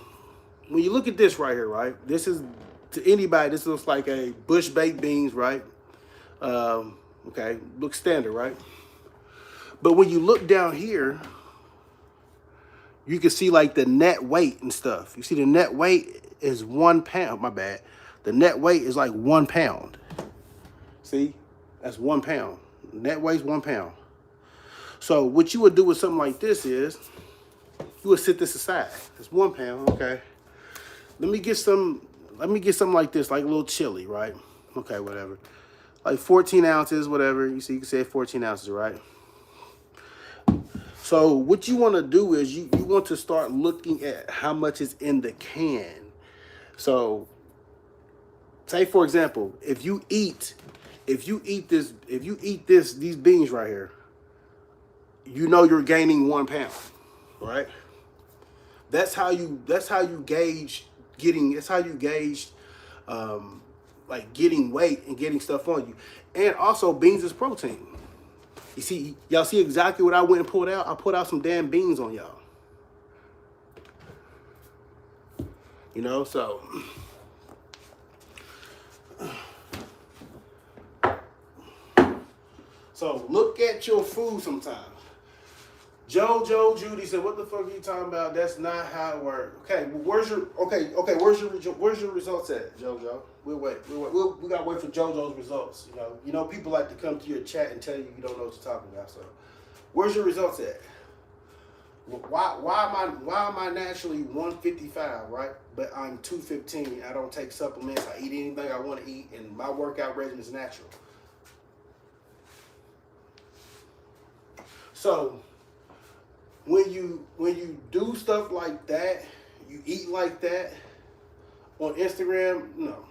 when you look at this right here, right? This is to anybody. This looks like a bush baked beans, right? Okay, looks standard, right? But when you look down here, you can see like the net weight and stuff. You see the net weight is 1 pound, my bad. The net weight is like 1 pound. See, that's 1 pound. Net weight's 1 pound. So what you would do with something like this is, you would set this aside. It's 1 pound, okay. Let me get some let me get something like this, like a little chili, right? Okay, whatever. Like 14 ounces, whatever. You see, you can say 14 ounces, right? So what you want to do is you want to start looking at how much is in the can. So say for example, if you eat these beans right here, you know you're gaining 1 pound, right? That's how you gauge like getting weight and getting stuff on you. And also beans is protein. You see, y'all see exactly what I went and pulled out? I pulled out some damn beans on y'all. You know, so look at your food sometimes. JoJo Judy said, "What the fuck are you talking about? That's not how it works." Okay, well, where's your results at, JoJo? We gotta wait for JoJo's results. You know, people like to come to your chat and tell you don't know what you're talking about. So, where's your results at? Why am I naturally 155, right? But I'm 215. I don't take supplements. I eat anything I want to eat, and my workout regimen is natural. So when you do stuff like that, you eat like that on Instagram, no.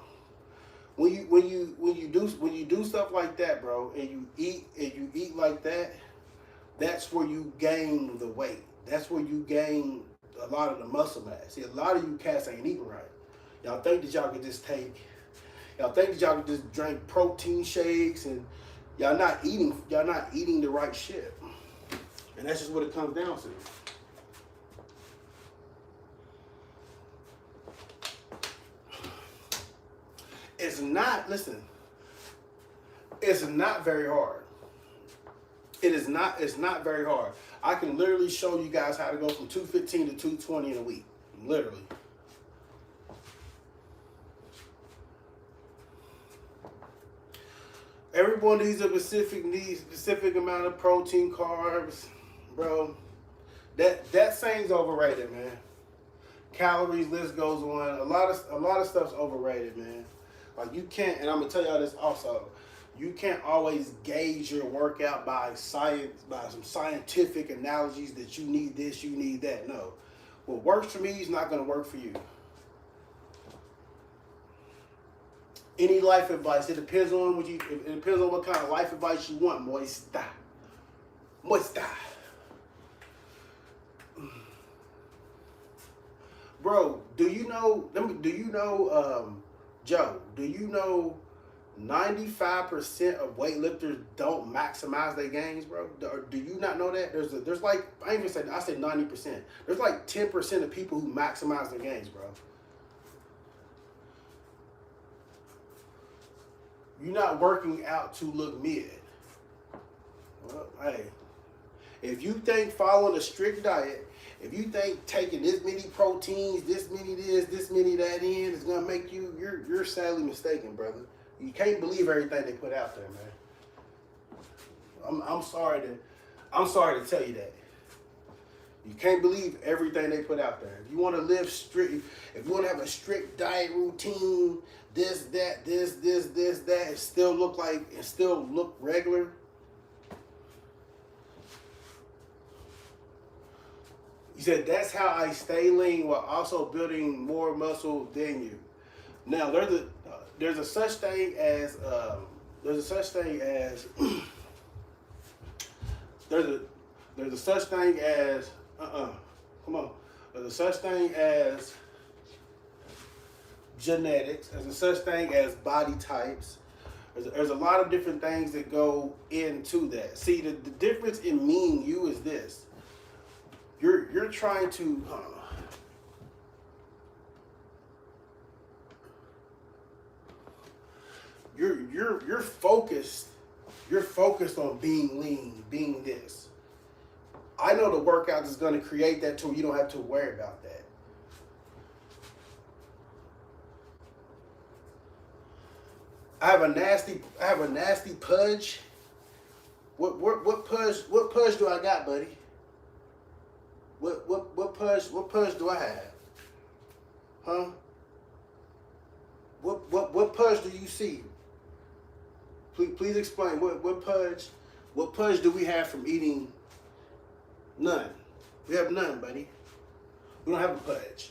When you do stuff like that, bro, and you eat like that, that's where you gain the weight. That's where you gain a lot of the muscle mass. See, a lot of you cats ain't eating right. Y'all think that y'all could just drink protein shakes, and y'all not eating the right shit. And that's just what it comes down to. It's not very hard. It's not very hard. I can literally show you guys how to go from 215 to 220 in a week. Literally. Everyone needs a specific amount of protein, carbs, bro. That saying's overrated, man. Calories, list goes on. A lot of stuff's overrated, man. Like you can't, and I'm gonna tell y'all this also. You can't always gauge your workout by science, by some scientific analogies that you need this, you need that. No, what works for me is not gonna work for you. Any life advice, it depends on what kind of life advice you want, moista. Bro, Joe, do you know 95% of weightlifters don't maximize their gains, bro? Do you not know that? There's like, I said 90%. There's like 10% of people who maximize their gains, bro. You're not working out to look mid. Well, hey, if you think following a strict diet, if you think taking this many proteins, this many this, this many that in is gonna make you, you're sadly mistaken, brother. You can't believe everything they put out there, man. I'm sorry to tell you that. You can't believe everything they put out there. If you want to live strict, if you want to have a strict diet routine, this, that, and still look regular. He said, that's how I stay lean while also building more muscle than you. Now, there's a such thing as genetics. There's a such thing as body types. There's a lot of different things that go into that. See, the difference in me and you is this. You're trying to you're focused on being lean, being this. I know the workout is going to create that to where you don't have to worry about that. I have a nasty pudge. What pudge do I got, buddy? What pudge do I have? Huh? What pudge do you see? Please explain what pudge do we have from eating? None. We have none, buddy. We don't have a pudge.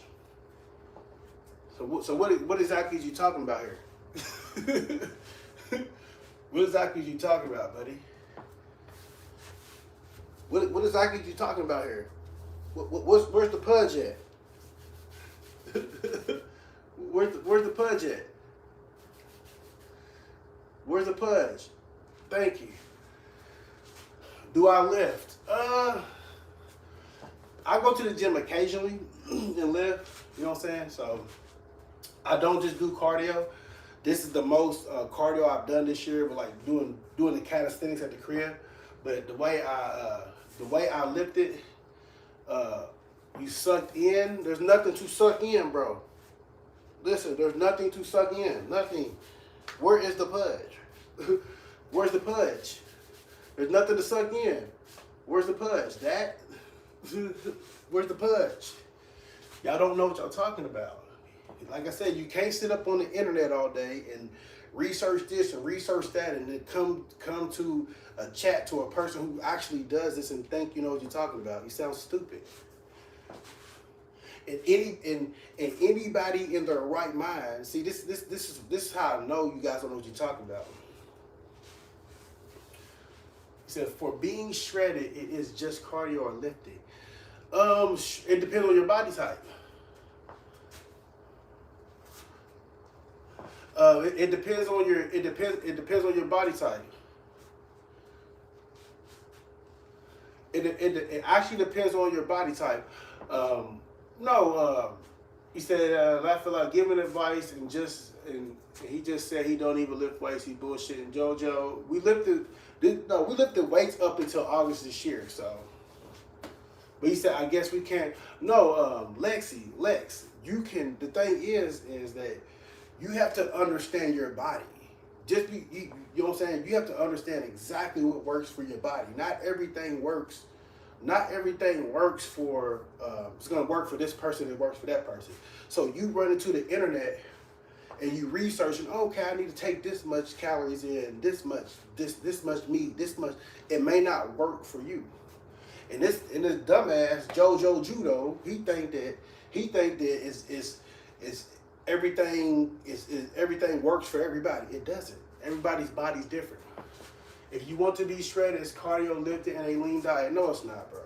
So what exactly is you talking about here? What exactly is you talking about, buddy? What exactly is you talking about here? Where's the pudge at? Where's the pudge at? Where's the pudge? Thank you. Do I lift? I go to the gym occasionally and lift. You know what I'm saying? So I don't just do cardio. This is the most cardio I've done this year, but like doing the calisthenics at the crib. But the way I lifted, you sucked in. There's nothing to suck in, bro. Listen, there's nothing to suck in. Nothing. Where is the pudge? Where's the pudge? There's nothing to suck in. Where's the pudge? That? Where's the pudge? Y'all don't know what y'all talking about. Like I said, you can't sit up on the internet all day and research this and research that and then come to a chat to a person who actually does this and think you know what you're talking about. You sound stupid. And anybody in their right mind, see this is how I know you guys don't know what you're talking about. He said, for being shredded, it is just cardio or lifting. It depends on your body type. It depends on your body type. It actually depends on your body type. He said, I feel like giving advice and he just said he don't even lift weights. He bullshitting. JoJo, we lifted weights up until August this year. So, but he said, I guess we can't. No, Lex, you can. The thing is that you have to understand your body. You know what I'm saying? You have to understand exactly what works for your body. Not everything works for, it's going to work for this person, it works for that person. So you run into the internet and you research, and okay, I need to take this much calories in, this much meat, this much. It may not work for you. And this dumbass JoJo Judo, he think that everything works for everybody. It doesn't. Everybody's body's different. If you want to be shredded, it's cardio, lifting, and a lean diet. No, it's not, bro.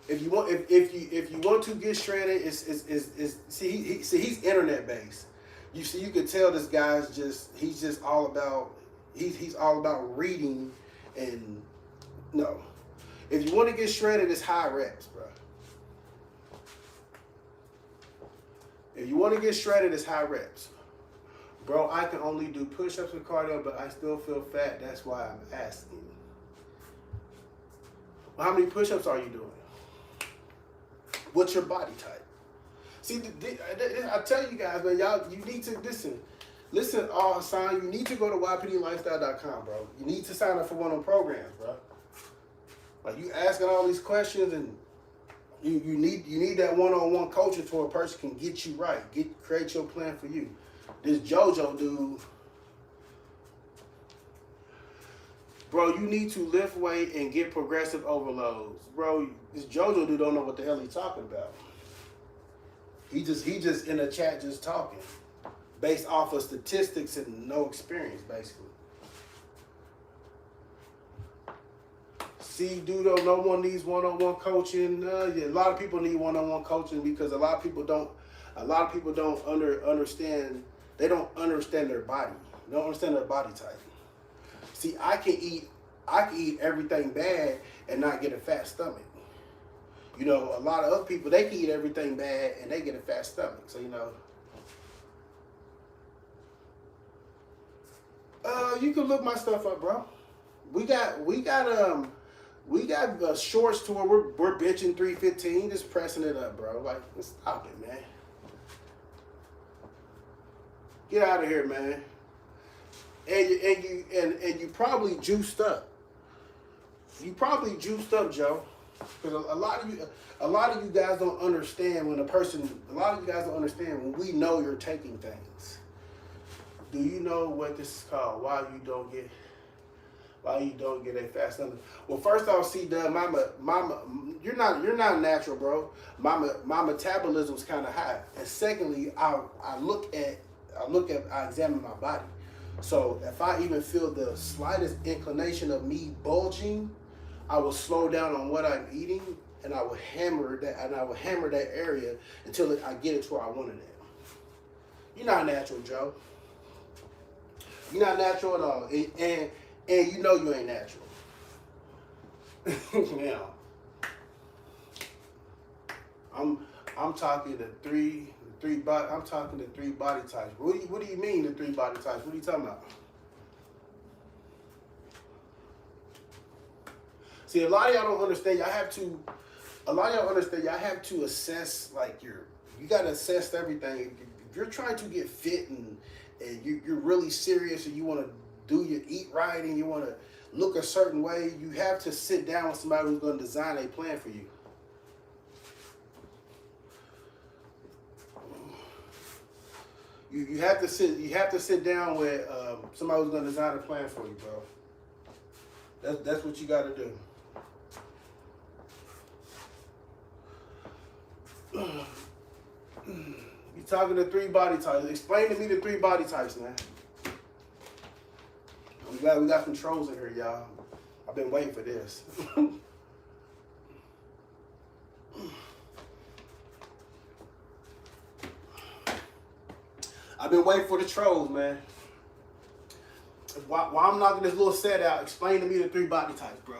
If you want to get shredded, he's internet based. You could tell this guy's he's all about reading and no. If you want to get shredded, it's high reps, bro. If you want to get shredded, it's high reps. Bro, I can only do push-ups with cardio, but I still feel fat. That's why I'm asking. Well, how many push-ups are you doing? What's your body type? See, I tell you guys, man, you need to listen. Listen, Hassan, you need to go to YPDLifestyle.com, bro. You need to sign up for one of them programs, bro. Like, you asking all these questions, and you need that one-on-one coaching to a person can get you right, create your plan for you. This JoJo dude, bro, you need to lift weight and get progressive overloads. Bro, this JoJo dude don't know what the hell he's talking about. He just in the chat just talking based off of statistics and no experience, basically. See, dude, no one needs one-on-one coaching. Yeah, a lot of people need one-on-one coaching because a lot of people don't understand. They don't understand their body. They don't understand their body type. See, I can eat everything bad and not get a fat stomach. You know, a lot of other people, they can eat everything bad and they get a fat stomach. So, you know, you can look my stuff up, bro. We got shorts to where we're benching 315, just pressing it up, bro. Like, stop it, man. Get out of here, man. And you probably juiced up. You probably juiced up, Joe. Because a lot of you guys don't understand when when we know you're taking things. Do you know what this is called? Why you don't get a fast number? Well, first off, see, Doug, mama, you're not natural, bro. My metabolism's kind of high, and secondly, I examine my body. So if I even feel the slightest inclination of me bulging, I will slow down on what I'm eating, and I will hammer that area until I get it to where I want it at. You're not natural, Joe. You're not natural at all, and you know you ain't natural. Now, I'm talking the three body. I'm talking the 3 body types. What do you mean the 3 body types? What are you talking about? See, a lot of y'all don't understand. Y'all have to assess, like, you got to assess everything. If you're trying to get fit and you're really serious and you want to eat right and you want to look a certain way, you have to sit down with somebody who's going to design a plan for you. You have to sit down with somebody who's going to design a plan for you, bro. That's what you got to do. You talking to 3 body types. Explain to me the 3 body types, man. I'm glad we got some trolls in here, y'all. I've been waiting for this. I've been waiting for the trolls, man. While I'm knocking this little set out, explain to me the 3 body types, bro.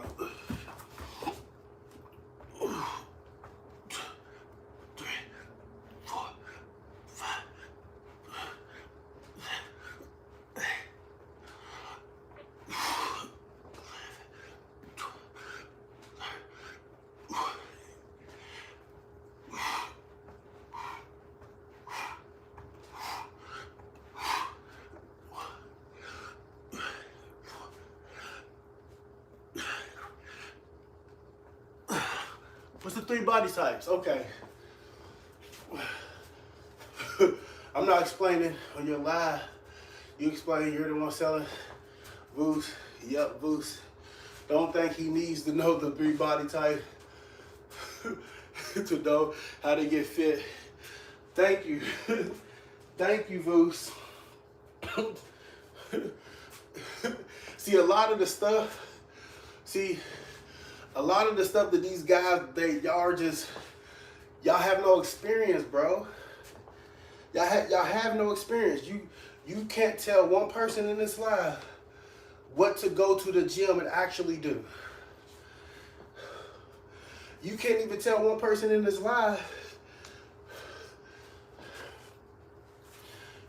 What's the 3 body types? Okay. I'm not explaining on your live. You explain, you're the one selling. Voos. Yep, Voos. Don't think he needs to know the 3 body type to know how to get fit. Thank you. Thank you, Voos. See, a lot of the stuff that these guys, y'all have no experience, bro. Y'all have no experience. You can't tell one person in this live what to go to the gym and actually do. You can't even tell one person in this live.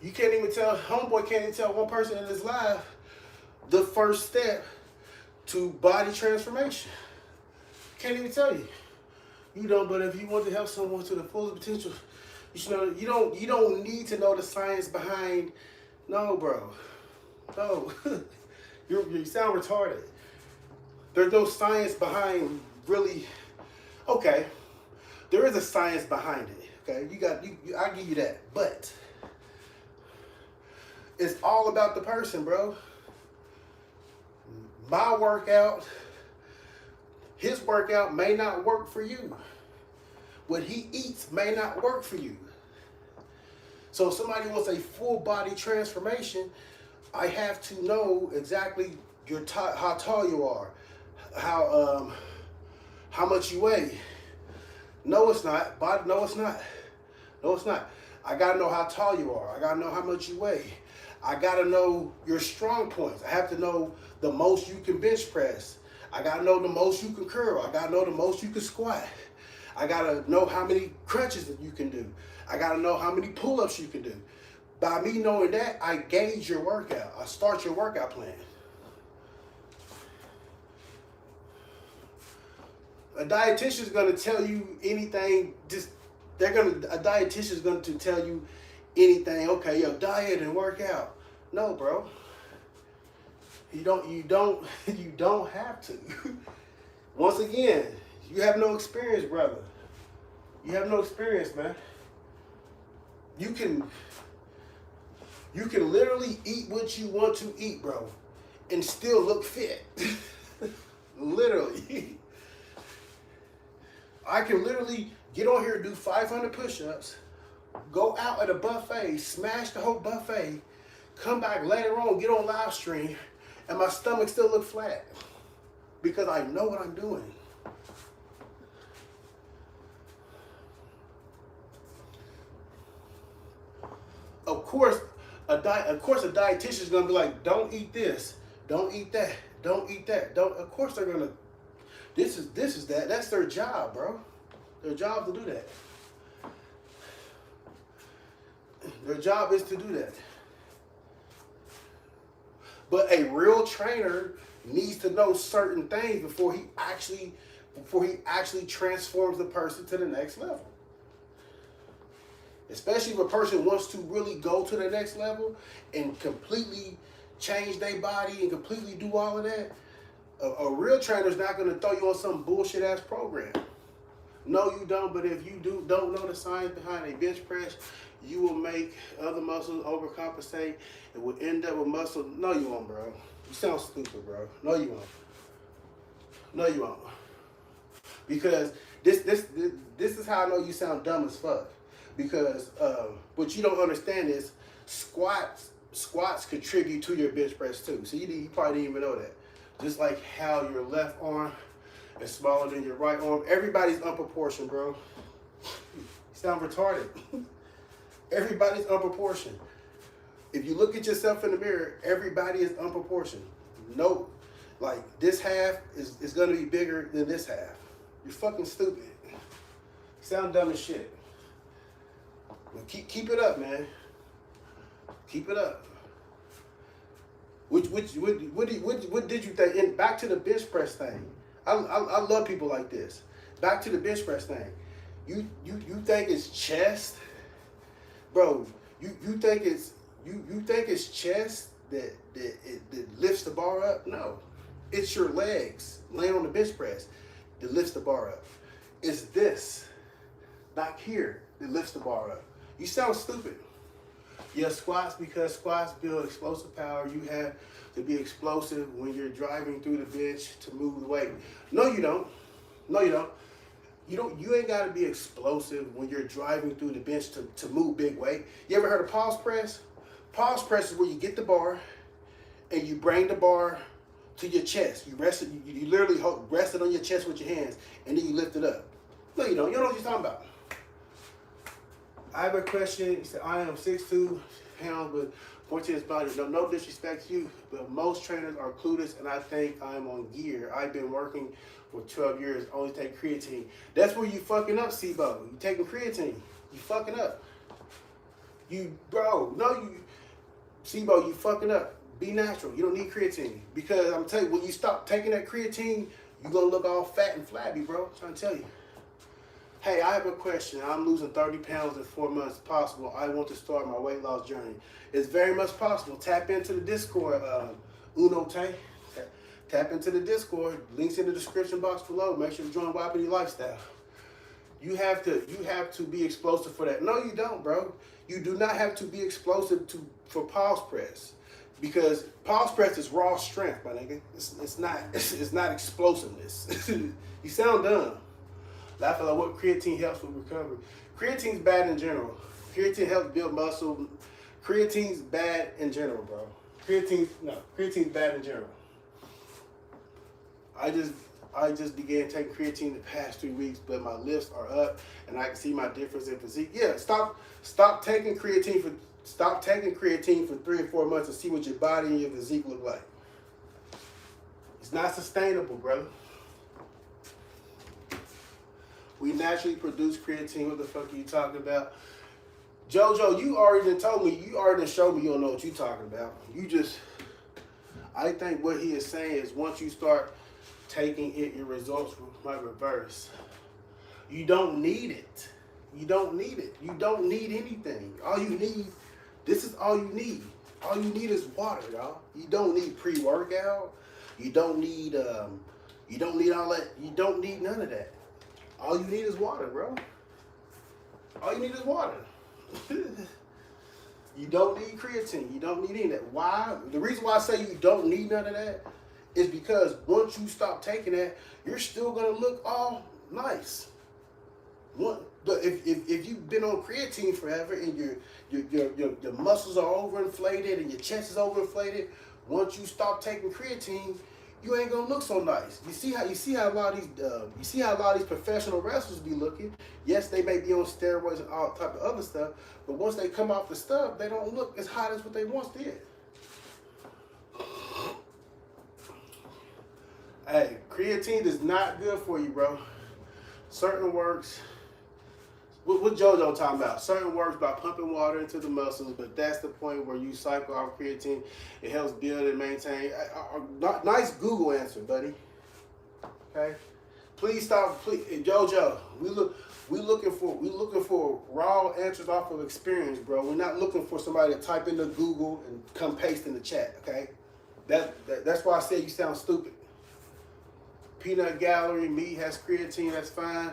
Homeboy can't even tell one person in this live the first step to body transformation. Can't even tell you. You know, but if you want to help someone to the fullest potential, you should know. You don't need to know the science behind. No, bro. No. You sound retarded. There's no science behind really. Okay, there is a science behind it. Okay, I give you that, but it's all about the person, bro. My workout. His workout may not work for you. What he eats may not work for you. So if somebody wants a full body transformation, I have to know exactly how tall you are, how much you weigh. No, it's not. No, it's not. No, it's not. I gotta know how tall you are. I gotta know how much you weigh. I gotta know your strong points. I have to know the most you can bench press. I gotta know the most you can curl. I gotta know the most you can squat. I gotta know how many crunches that you can do. I gotta know how many pull-ups you can do. By me knowing that, I gauge your workout. I start your workout plan. A dietitian is gonna tell you anything. A dietitian is going to tell you anything. Okay, yo, diet and work out. No, bro. You don't have to. Once again, you have no experience, brother. You have no experience, man. You can You can literally eat what you want to eat, bro, and still look fit. Literally. I can literally get on here and do 500 push-ups, go out at a buffet, smash the whole buffet, come back later on, get on live stream, and my stomach still look flat because I know what I'm doing. Of course, a dietitian is gonna be like, don't eat this, don't eat that, don't eat that. Don't. Of course they're gonna. This is that. That's their job, bro. Their job to do that. Their job is to do that. But a real trainer needs to know certain things before he actually transforms the person to the next level. Especially if a person wants to really go to the next level and completely change their body and completely do all of that. A real trainer is not going to throw you on some bullshit ass program. No, you don't. But if you don't know the science behind a bench press, you will make other muscles overcompensate. It will end up with muscle. No, you won't, bro. You sound stupid, bro. No, you won't. No, you won't. Because this is how I know you sound dumb as fuck. Because what you don't understand is squats contribute to your bench press too. So you probably didn't even know that. Just like how your left arm is smaller than your right arm. Everybody's unproportioned, bro. You sound retarded. Everybody's unproportioned. If you look at yourself in the mirror, everybody is unproportioned. No, like this half is gonna be bigger than this half. You're fucking stupid. You sound dumb as shit. But keep it up, man. Keep it up. What did you think? And back to the bench press thing. I love people like this. Back to the bench press thing. You think it's chest, bro? You think it's chest that lifts the bar up? No, it's your legs laying on the bench press that lifts the bar up. It's this back here that lifts the bar up. You sound stupid. Yeah, squats, because squats build explosive power. You have to be explosive when you're driving through the bench to move the weight. No, you don't. No, you don't. You ain't got to be explosive when you're driving through the bench to move big weight. You ever heard of pause press? Pause press is where you get the bar and you bring the bar to your chest. You rest it. You literally rest it on your chest with your hands, and then you lift it up. No, you don't. You don't know what you're talking about. I have a question. He said, I am 6'2" pounds, but point to his body. No disrespect to you, but most trainers are clueless, and I think I'm on gear. I've been working for 12 years, only take creatine. That's where you fucking up, Sibo. You taking creatine. You fucking up. Sibo, you fucking up. Be natural. You don't need creatine. Because I'm telling you, when you stop taking that creatine, you're going to look all fat and flabby, bro. I'm trying to tell you. Hey, I have a question. I'm losing 30 pounds in 4 months. Possible. I want to start my weight loss journey. It's very much possible. Tap into the Discord, Unote. Tap into the Discord. Links in the description box below. Make sure to join YPD Lifestyle. You have to be explosive for that. No, you don't, bro. You do not have to be explosive for pause press, because pause press is raw strength, my nigga. It's not explosiveness. You sound dumb. Laughing like what creatine helps with recovery. Creatine's bad in general. Creatine helps build muscle. Creatine's bad in general, bro. Creatine's bad in general. I just began taking creatine the past 3 weeks, but my lifts are up and I can see my difference in physique. Yeah, stop taking creatine for 3 or 4 months and see what your body and your physique look like. It's not sustainable, brother. We naturally produce creatine. What the fuck are you talking about? JoJo, you already showed me you don't know what you're talking about. I think what he is saying is once you start taking it, your results might reverse. You don't need it. You don't need it. You don't need anything. This is all you need. All you need is water, y'all. You don't need pre-workout. You don't need all that. You don't need none of that. All you need is water, bro. All you need is water. You don't need creatine. You don't need any of that. Why? The reason why I say you don't need none of that is because once you stop taking that, you're still gonna look all nice. If you've been on creatine forever and your muscles are overinflated and your chest is overinflated, once you stop taking creatine, you ain't gonna look so nice. You see how a lot of these professional wrestlers be looking. Yes, they may be on steroids and all type of other stuff, but once they come off the stuff, they don't look as hot as what they once did. Hey, creatine is not good for you, bro. Certain works. What JoJo talking about? Certain works by pumping water into the muscles, but that's the point where you cycle off creatine. It helps build and maintain. Nice Google answer, buddy. Okay, please stop. Please, JoJo. We looking for raw answers off of experience, bro. We're not looking for somebody to type into Google and come paste in the chat. Okay, that's why I said you sound stupid. Peanut gallery meat has creatine. That's fine.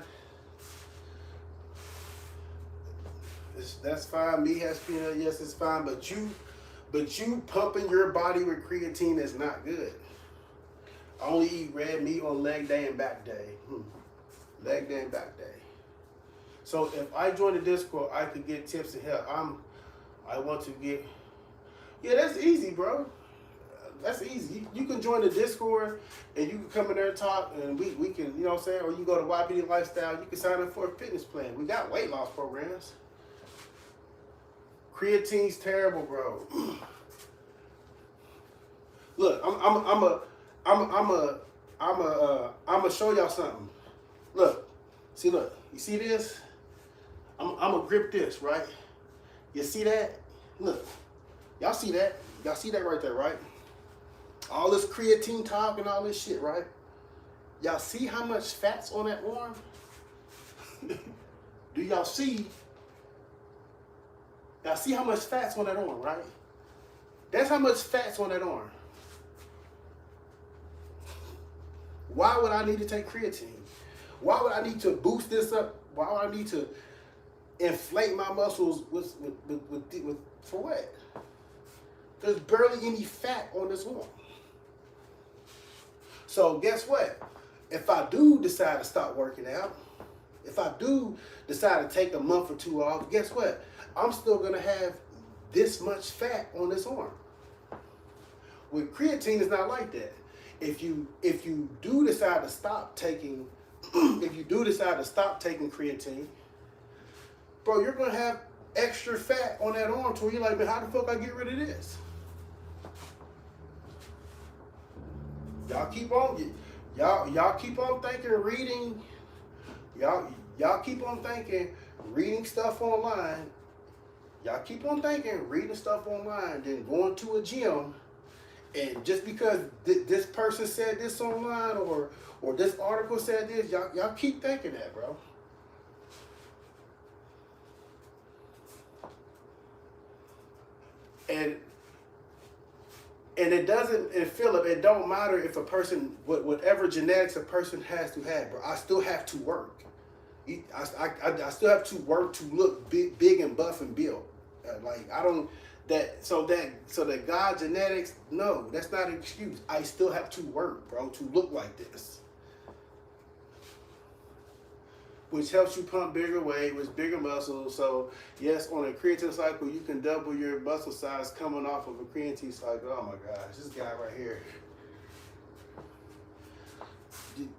That's fine. Meat has peanut. Yes, it's fine. But you pumping your body with creatine is not good. I only eat red meat on leg day and back day. Leg day and back day. So if I join the Discord, I could get tips and help. I want to get. Yeah, that's easy, bro. That's easy. You can join the Discord and you can come in there and talk, and we can, you know what I'm saying? Or you go to YPD Lifestyle. You can sign up for a fitness plan. We got weight loss programs. Creatine's terrible, bro. Look, I'm gonna show y'all something. Look, you see this? I'm gonna grip this, right? You see that? Look, y'all see that? Y'all see that right there, right? All this creatine talk and all this shit, right? Y'all see how much fat's on that arm? Do y'all see? Y'all see how much fat's on that arm, right? That's how much fat's on that arm. Why would I need to take creatine? Why would I need to boost this up? Why would I need to inflate my muscles with for what? There's barely any fat on this arm. So guess what? If I do decide to stop working out, if I do decide to take a month or two off, guess what? I'm still gonna have this much fat on this arm. With creatine, it's not like that. If you do decide to stop taking, creatine, bro, you're gonna have extra fat on that arm. So you're like, man, how the fuck I get rid of this? Y'all keep on thinking reading. Y'all keep on thinking reading stuff online. Y'all keep on thinking reading stuff online, then going to a gym, and just because this person said this online or this article said this, y'all keep thinking that, bro. And it doesn't, and Philip, it don't matter if a person, whatever genetics a person has to have, bro. I still have to work. I still have to work to look big and buff and build. Like I don't so that God genetics, no, that's not an excuse. I still have to work, bro, to look like this. Which helps you pump bigger weight with bigger muscles. So yes, on a creatine cycle, you can double your muscle size coming off of a creatine cycle. Oh my gosh, this guy right here.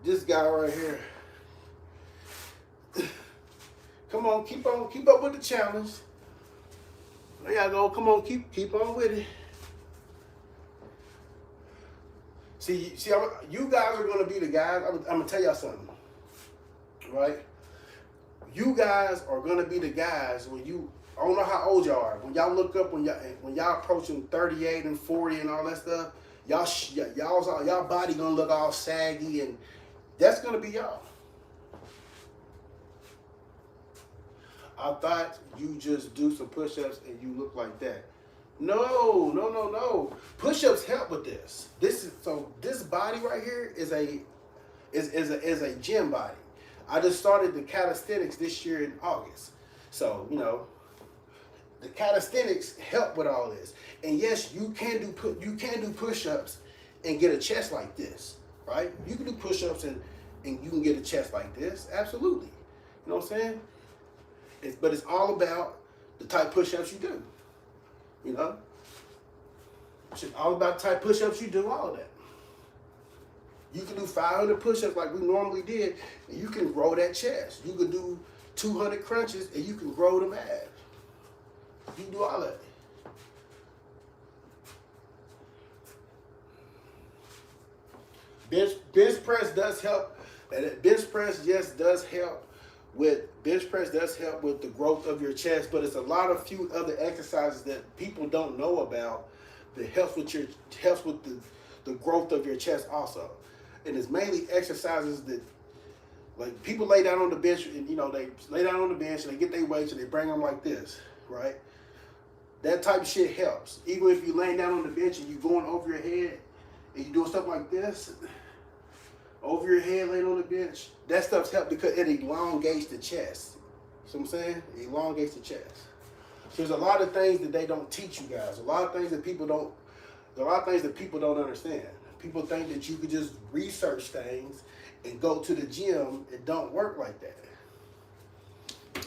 This guy right here. Come on, keep up with the challenge. There y'all go. Come on, keep on with it. See, you guys are gonna be the guys. I'm gonna tell y'all something, right? You guys are gonna be the guys when you. I don't know how old y'all are. When y'all look up, when y'all approaching 38 and 40 and all that stuff, y'all body gonna look all saggy, and that's gonna be y'all. I thought you just do some push-ups and you look like that. No. Push-ups help with this. This body right here is a gym body. I just started the calisthenics this year in August. So, the calisthenics help with all this. And yes, you can do push-ups and get a chest like this, right? You can do push-ups and you can get a chest like this, absolutely. You know what I'm saying? But it's all about the type push-ups you do. You know? It's all about the type push-ups you do, all of that. You can do 500 push-ups like we normally did, and you can grow that chest. You can do 200 crunches, and you can grow them abs. You can do all of it. Bench press does help, and bench press does help with the growth of your chest, but it's a lot of few other exercises that people don't know about that helps with the growth of your chest also. And it's mainly exercises that, like, people lay down on the bench, and they lay down on the bench and they get their weights and they bring them like this, right? That type of shit helps. Even if you're laying down on the bench and you're going over your head and you're doing stuff like this, over your head, laying on the bench, that stuff's help because it elongates the chest. See what I'm saying? It elongates the chest. So there's a lot of things that they don't teach you guys. A lot of things that people don't understand. People think that you could just research things and go to the gym. It don't work like that.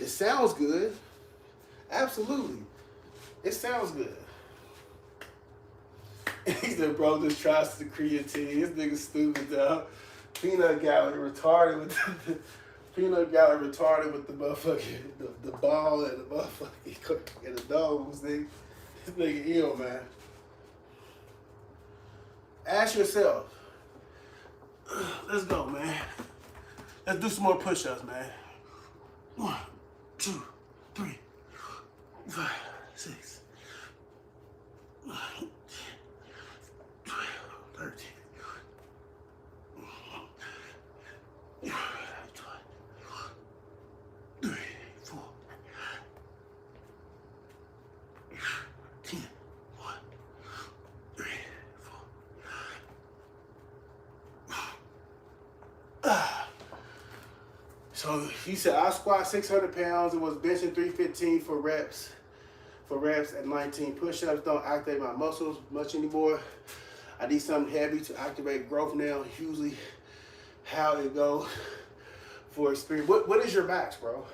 It sounds good. Absolutely. It sounds good. He said, bro, just tries the creatine. This nigga stupid, dog. Peanut gallery retarded with the motherfucking the ball and the motherfucking and the domes, nigga. This nigga ill, man. Ask yourself. Let's go, man. Let's do some more push-ups, man. 1, 2, 3, 5, 6, 9, 10, 12, 13. 3, 4, 10, 1, 3, 4. So he said I squat 600 pounds and was benching 315 for reps at 19. Push-ups don't activate my muscles much anymore. I need something heavy to activate growth now. Usually how it go for experience. What is your max, bro?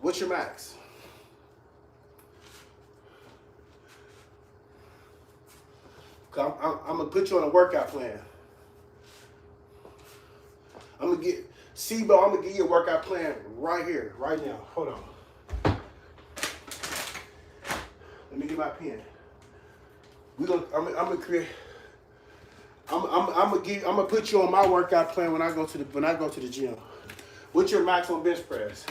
What's your max? I'm gonna put you on a workout plan. I'm gonna give you a workout plan right here, right now. Hold on. Let me get my pen. I'm gonna put you on my workout plan when I go to the gym. What's your max on bench press?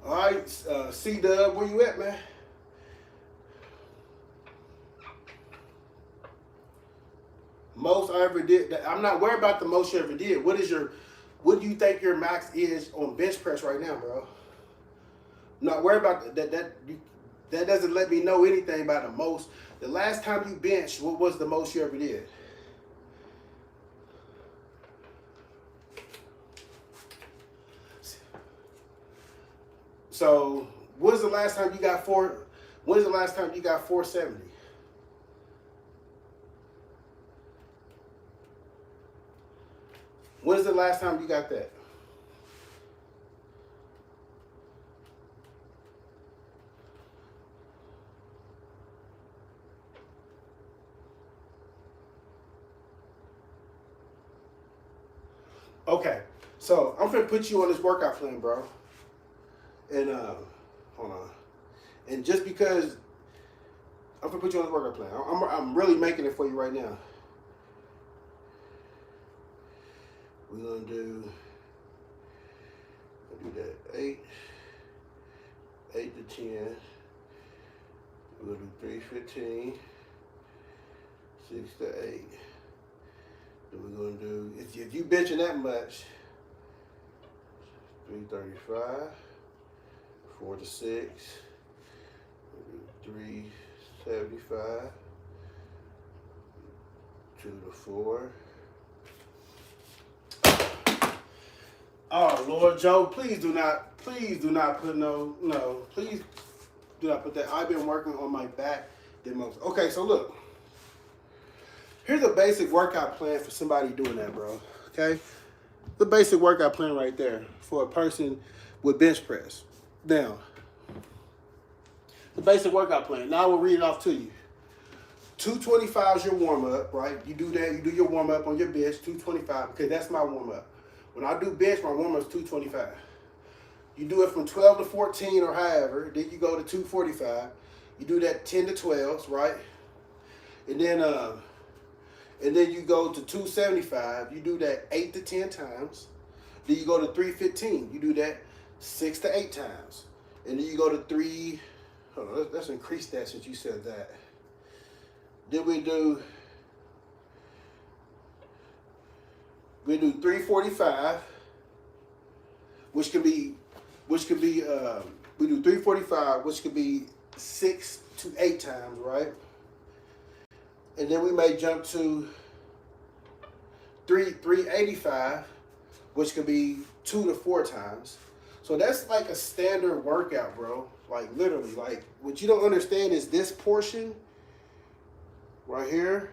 All right, C-Dub, where you at, man? Most I ever did. I'm not worried about the most you ever did. What do you think your max is on bench press right now, bro? I'm not worried about that. That doesn't let me know anything about the most. The last time you benched, what was the most you ever did? So, when's the last time you got 470? When's the last time you got that? Okay, so I'm gonna put you on this workout plan, bro. And hold on. And just because I'm gonna put you on this workout plan, I'm really making it for you right now. We're gonna do that 8 to 10. We're gonna do 315, 6 to 8. Then we're gonna do, if you benching that much, 335, 4 to 6, 375, 2 to 4. Oh Lord, Joe, please do not put please do not put that. I've been working on my back the most. Okay, so look. Here's a basic workout plan for somebody doing that, bro. Okay? The basic workout plan right there for a person with bench press. Now, the basic workout plan. Now I will read it off to you. 225 is your warm-up, right? You do that, you do your warm-up on your bench, 225. Okay, that's my warm-up. When I do bench, my warm-up is 225. You do it from 12 to 14 or however, then you go to 245. You do that 10 to 12s, right? And then you go to 275. You do that 8 to 10 times. Then you go to 315. You do that 6 to 8 times. And then you go to 3. Hold on, let's increase that since you said that. Then we do 345, which could be we do 345, which could be 6 to 8 times, right? And then we may jump to 385, which could be 2 to 4 times. So that's like a standard workout, bro. Like literally, like what you don't understand is this portion right here.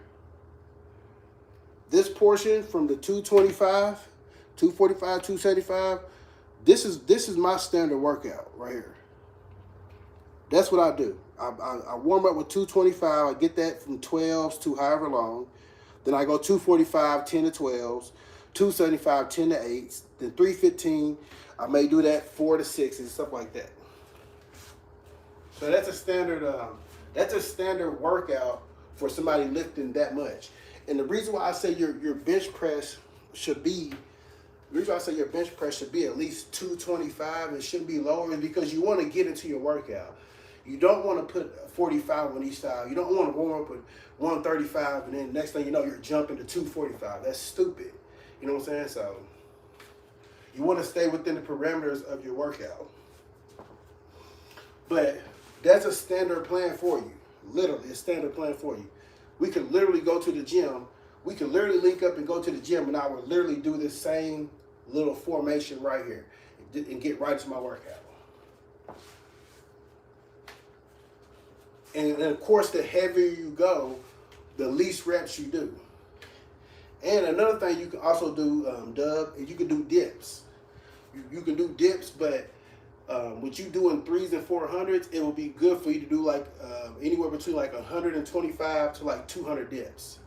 This portion from the 225, 245, 275, this is my standard workout right here. That's what I do. I warm up with 225. I get that from 12s to however long. Then I go 245, 10 to 12s, 275, 10 to 8s, then 315. I may do that 4 to 6s and stuff like that. So that's a standard workout for somebody lifting that much. And the reason why I say your bench press should be, at least 225 and shouldn't be lower is because you want to get into your workout. You don't want to put 45 on each side. You don't want to warm up with 135 and then next thing you know you're jumping to 245. That's stupid. You know what I'm saying? So you want to stay within the parameters of your workout. But that's a standard plan for you. Literally a standard plan for you. We could literally go to the gym. We could literally link up and go to the gym and I would literally do this same little formation right here and get right to my workout. And of course, the heavier you go, the least reps you do. And another thing you can also do, Dub, is you can do dips. You can do dips, but with you doing 3s and 400s, it will be good for you to do like anywhere between like 125 to like 200 dips.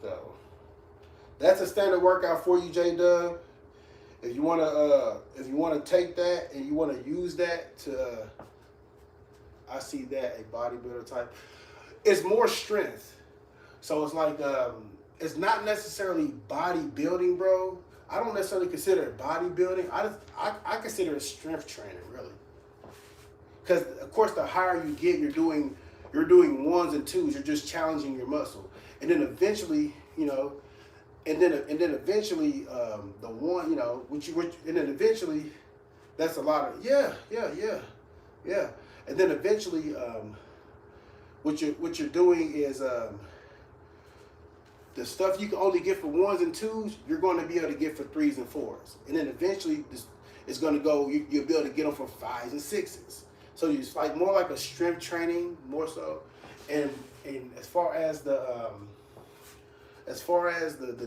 So that's a standard workout for you, J-Dub. If you wanna take that and you wanna use that to, I see that a bodybuilder type. It's more strength, so it's like it's not necessarily bodybuilding, bro. I don't necessarily consider it bodybuilding. I consider it strength training, really. Because of course, the higher you get, you're doing 1s and 2s. You're just challenging your muscle, and then eventually, you know. And then eventually, the one, you know, and then eventually, that's a lot of, yeah. And then eventually, what you're doing is, the stuff you can only get for 1s and 2s, you're going to be able to get for 3s and 4s. And then eventually, it's going to go, you'll be able to get them for 5s and 6s. So it's like more like a strength training, more so. And as far as the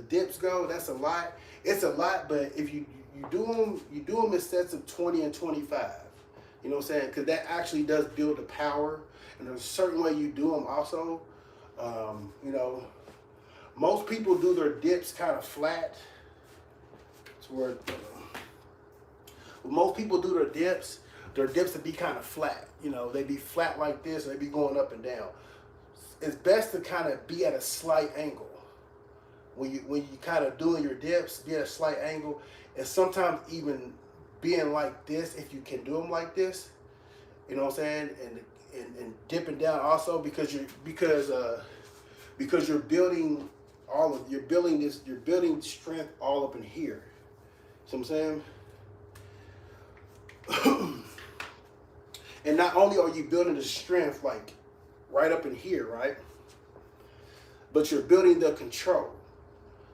dips go, that's a lot. It's a lot, but if you do them in sets of 20 and 25. You know what I'm saying? Because that actually does build the power. And there's a certain way you do them also. You know, most people do their dips kind of flat. Most people do their dips to be kind of flat. You know, they be flat like this, or they be going up and down. It's best to kind of be at a slight angle. When you kind of doing your dips, be at a slight angle, and sometimes even being like this, if you can do them like this, you know what I'm saying, and dipping down also because you're building you're building strength all up in here. See what I'm saying? And not only are you building the strength like right up in here, right? But you're building the control.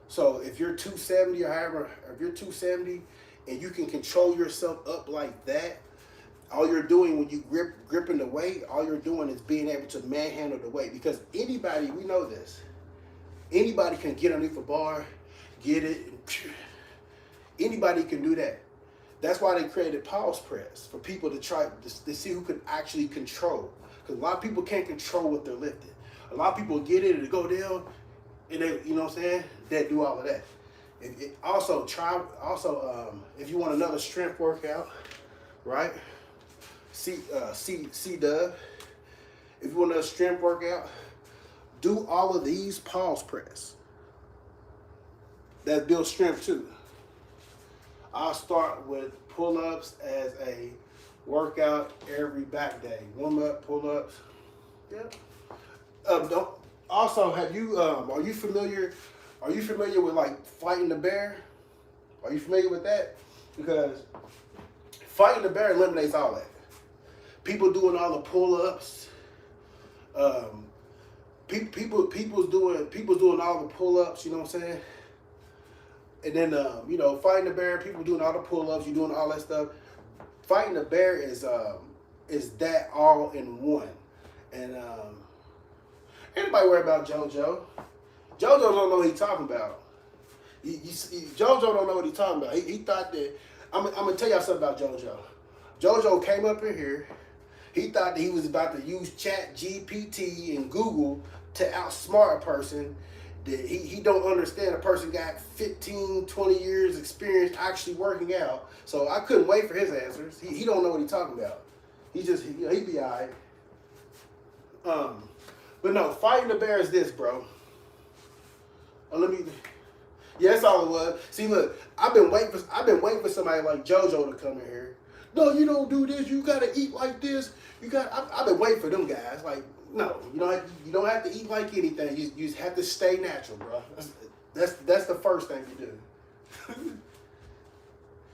So if you're 270 or however, if you're 270 and you can control yourself up like that, all you're doing when you gripping the weight, all you're doing is being able to manhandle the weight. Because anybody, we know this, anybody can get underneath a bar, get it. Anybody can do that. That's why they created pause press, for people to try to see who can actually control. Because a lot of people can't control what they're lifting. A lot of people get it and go down, and they, you know what I'm saying? They do all of that. Also, if you want another strength workout, right? C-Dub. If you want another strength workout, do all of these pause press. That builds strength too. I'll start with pull-ups as a workout every back day. Warm up, pull-ups. Yep. Also, are you familiar with like fighting the bear? Are you familiar with that? Because fighting the bear eliminates all that. People doing all the pull-ups. People's doing all the pull-ups. You know what I'm saying? And then fighting the bear. People doing all the pull-ups. You doing all that stuff. Fighting the bear is that all in one. And anybody worry about JoJo? JoJo don't know what he's talking about. JoJo don't know what he's talking about. He thought that I'm gonna tell y'all something about JoJo. JoJo came up in here. He thought that he was about to use Chat GPT and Google to outsmart a person. That he don't understand. A person got 15, 20 years experience actually working out. So I couldn't wait for his answers. He don't know what he's talking about. He be all right. But no, fighting the bear is this, bro. Yeah, that's all it was. See, look, I've been waiting for somebody like JoJo to come in here. No, you don't do this. You gotta eat like this. I've been waiting for them guys. Like, no, you don't have to eat like anything. You just have to stay natural, bro. That's the first thing you do.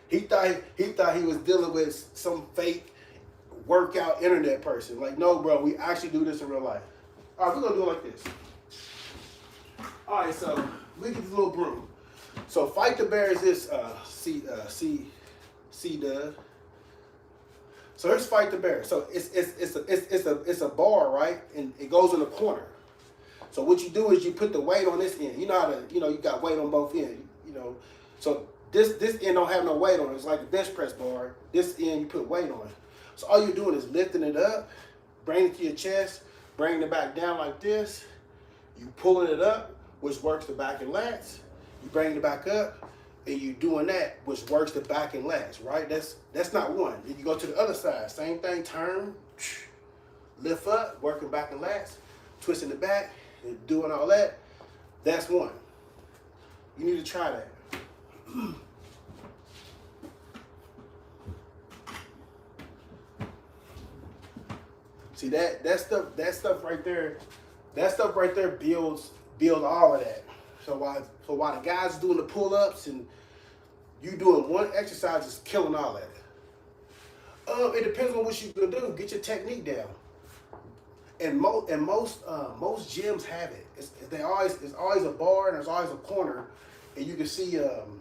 He thought he was dealing with some fake workout internet person. Like, no, bro, we actually do this in real life. All right, we're gonna do it like this. All right, so we get this little broom. So fight the bear is this C-Dub. So here's fight the bear. So it's a bar, right? And it goes in the corner. So what you do is you put the weight on this end. You know how to, you got weight on both ends. So this end don't have no weight on it. It's like a bench press bar. This end you put weight on. So all you're doing is lifting it up, bringing it to your chest, bringing it back down like this. You pulling it up, which works the back and lats. You bring it back up, and you doing that, which works the back and lats, right? That's not one. Then you go to the other side, same thing, turn, lift up, working back and lats, twisting the back, and doing all that. That's one. You need to try that. See that stuff right there. That stuff right there builds all of that. So while the guys doing the pull-ups and you doing one exercise is killing all that. It depends on what you're gonna do. Get your technique down. And most gyms have it. It's always a bar and there's always a corner, and you can see. You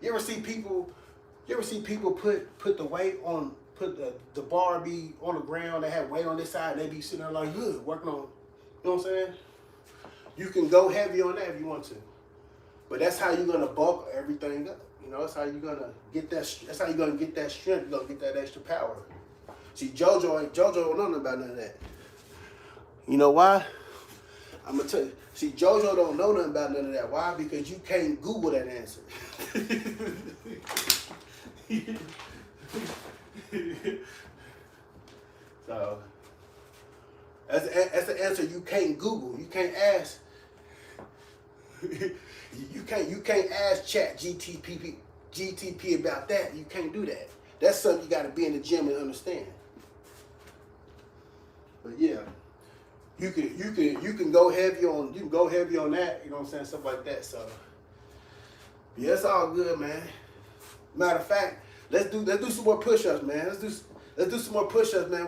ever see people put the weight on, put the bar be on the ground. They have weight on this side. They be sitting there like, good, working on. You know what I'm saying? You can go heavy on that if you want to, but that's how you're gonna bulk everything up. That's how you're gonna get that. That's how you're gonna get that strength. You're gonna get that extra power. See, JoJo don't know nothing about none of that. You know why? I'm gonna tell you. See, JoJo don't know nothing about none of that. Why? Because you can't Google that answer. So that's the answer you can't Google. You can't ask. You can't ask Chat GTP about that. You can't do that. That's something you got to be in the gym and understand. But yeah, you can go heavy on that. You know what I'm saying? Stuff like that. So yeah, it's all good, man. Matter of fact, let's do some more push-ups, man. Let's do some more push-ups, man.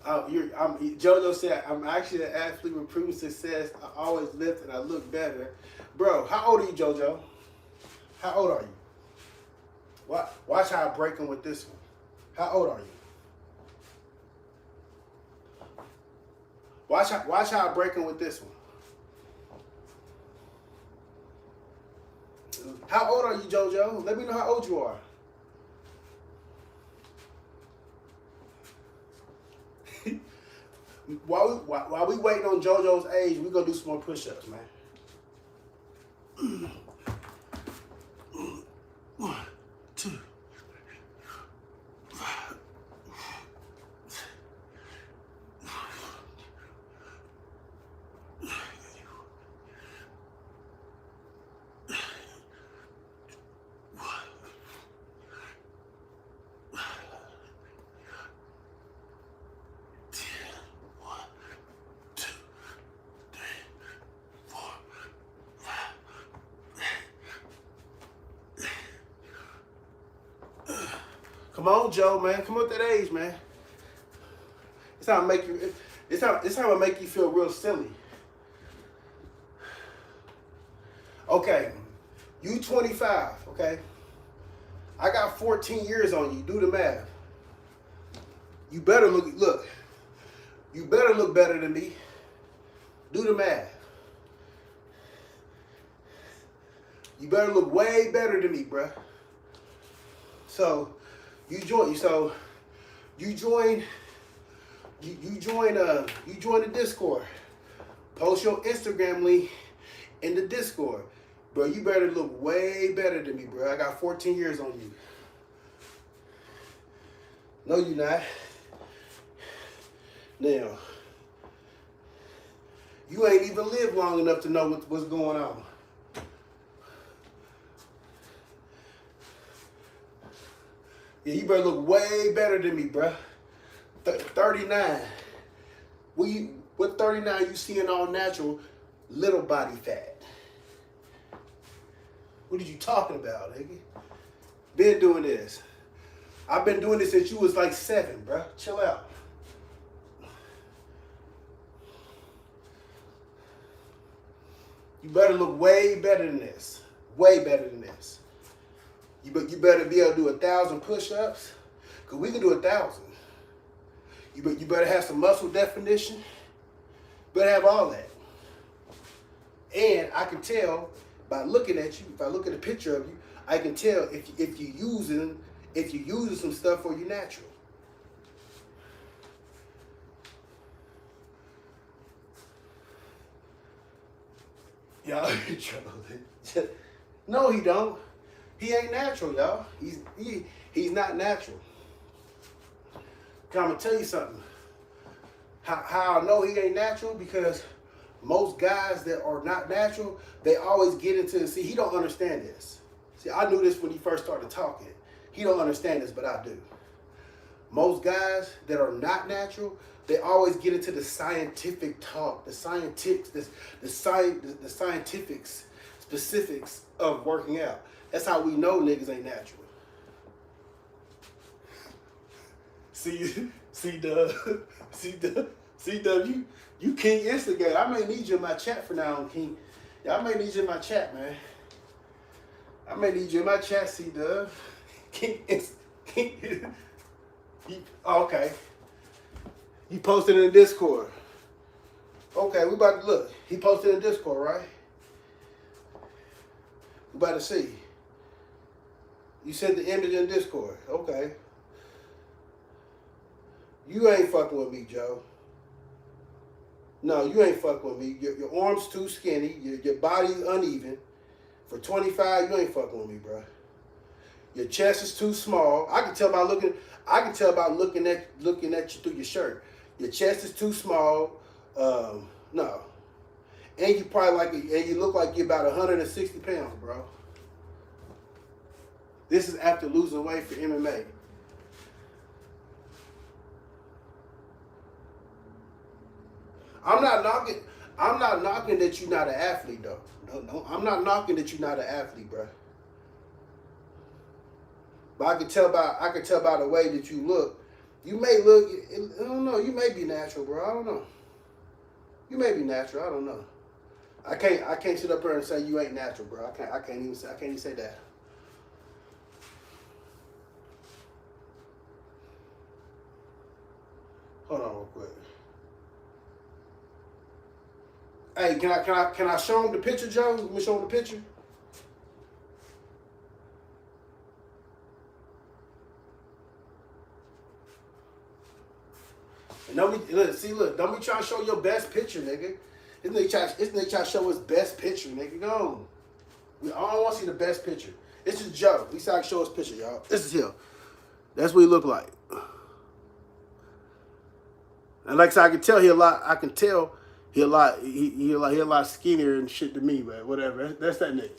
JoJo said, I'm actually an athlete with proven success. I always lift and I look better. Bro, how old are you, JoJo? How old are you? Watch how I break them with this one. How old are you? Watch how I break them with this one. How old are you, JoJo? Let me know how old you are. While we waiting on JoJo's age, we're gonna do some more push-ups, man. 1, 2. Come on, Joe, man. Come up that age, man. It's how to make you. It's how to make you feel real silly. Okay, you 25. Okay, I got 14 years on you. Do the math. You better look. You better look better than me. Do the math. You better look way better than me, bruh. So. You join the Discord. Post your Instagram link in the Discord. Bro, you better look way better than me, bro. I got 14 years on you. No, you're not. Now, you ain't even lived long enough to know what's going on. Yeah, you better look way better than me, bruh. 39. What 39 you seeing all natural, little body fat? What are you talking about, nigga? Been doing this. I've been doing this since you was like 7, bruh. Chill out. You better look way better than this. Way better than this. You better be able to do 1,000 push-ups, because we can do 1,000. You better have some muscle definition. You better have all that. And I can tell by looking at you, if I look at a picture of you, I can tell if you're using some stuff or you're natural. Y'all in trouble. No, he don't. He ain't natural, y'all. He's not natural. I'm gonna tell you something. How I know he ain't natural, because most guys that are not natural, they always get into, see, he don't understand this. See, I knew this when he first started talking. He don't understand this, but I do. Most guys that are not natural, they always get into the scientific talk, the scientific specifics of working out. That's how we know niggas ain't natural. You King Instigator. I may need you in my chat for now on King. Yeah, I may need you in my chat, man. I may need you in my chat, C-Dub. King. Okay. He posted in the Discord. Okay, we about to look. He posted in the Discord, right? We about to see. You sent the image in Discord. Okay. You ain't fucking with me, Joe. No, you ain't fucking with me. Your arm's too skinny. Your body's uneven. For 25, you ain't fucking with me, bro. Your chest is too small. I can tell by looking at you through your shirt. Your chest is too small. No. And you look like you're about 160 pounds, bro. This is after losing weight for MMA. I'm not knocking that you're not an athlete, though. No, I'm not knocking that you're not an athlete, bro. But I can tell by the way that you look. You may look, I don't know, you may be natural, bro. I don't know. You may be natural, I don't know. I can't sit up here and say you ain't natural, bro. I can't even say that. Hold on real quick. Hey, can I show him the picture, Joe? Let me show him the picture. And don't be trying to show your best picture, nigga. This nigga try to show his best picture, nigga. Go on. We all want to see the best picture. This is Joe. He said I can show his picture, y'all. This is him. That's what he look like. And like I said, I can tell he a lot skinnier and shit than me, but whatever. That's that nigga.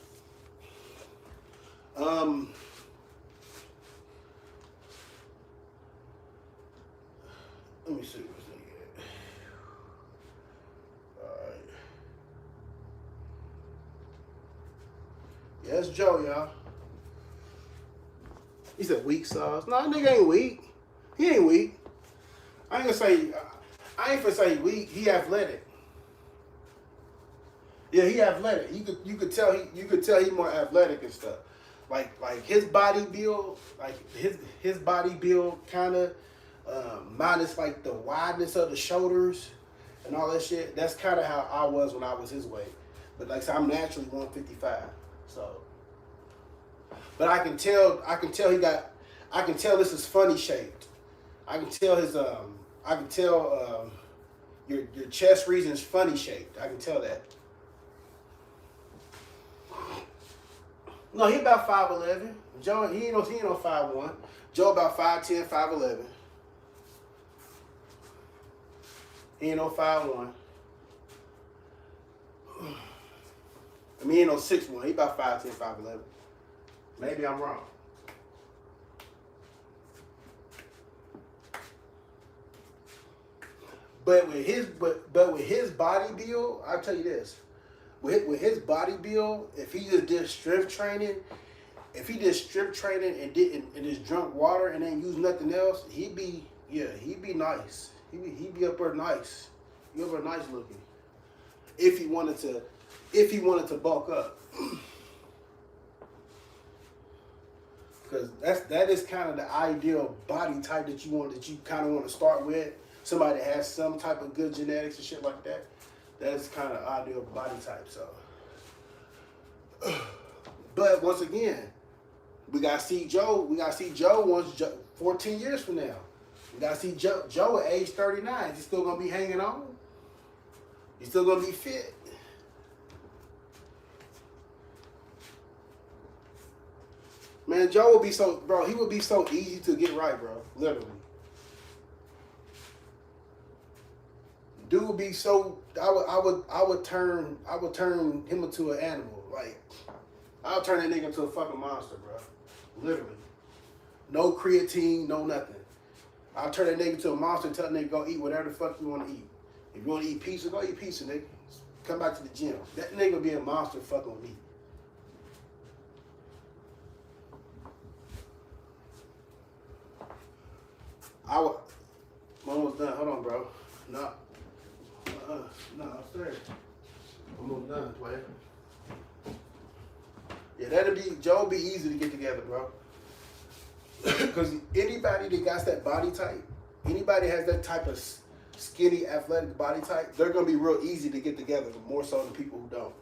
Let me see what's nigga at. Alright. Yeah, that's Joe, y'all. He said weak sauce. No, that nigga ain't weak. He ain't weak. I ain't gonna say weak. He athletic. Yeah, he athletic. You could tell he more athletic and stuff. Like his body build, his body build kind of minus like the wideness of the shoulders and all that shit. That's kind of how I was when I was his weight. But like I said, I'm naturally 155. So, but I can tell this is funny shaped. I can tell your chest region is funny shaped. I can tell that. No, he about 5'11". Joe, he ain't no 5'1". Joe about 5'10", 5'11". He ain't no 5'1". I mean, he ain't no 6'1". He about 5'10", 5'11". Maybe I'm wrong. But with his body build, I'll tell you this. With his body build, if he just did strength training, and just drunk water and ain't use nothing else, he'd be nice. He'd be up there nice. He'd be up there nice looking. If he wanted to bulk up. Because that is kind of the ideal body type that you kind of want to start with. Somebody that has some type of good genetics and shit like that. That's kind of ideal body type. So, but once again, we gotta see Joe. We gotta see Joe 14 years from now. We gotta see Joe at age 39. He's still gonna be hanging on. He's still gonna be fit. Man, Joe would be he would be so easy to get right, bro. Literally. Dude would be so, I would turn him into an animal. Like, I would turn that nigga into a fucking monster, bro. Literally. No creatine, no nothing. I'll turn that nigga into a monster and tell that nigga go eat whatever the fuck you want to eat. If you want to eat pizza, go eat pizza, nigga. Come back to the gym. That nigga would be a monster fucking with me. I'm almost done. Hold on, bro. No, upstairs. Almost done, player. Yeah, Joe will be easy to get together, bro. Because anybody that got that body type, anybody has that type of skinny, athletic body type, they're gonna be real easy to get together, more so than people who don't.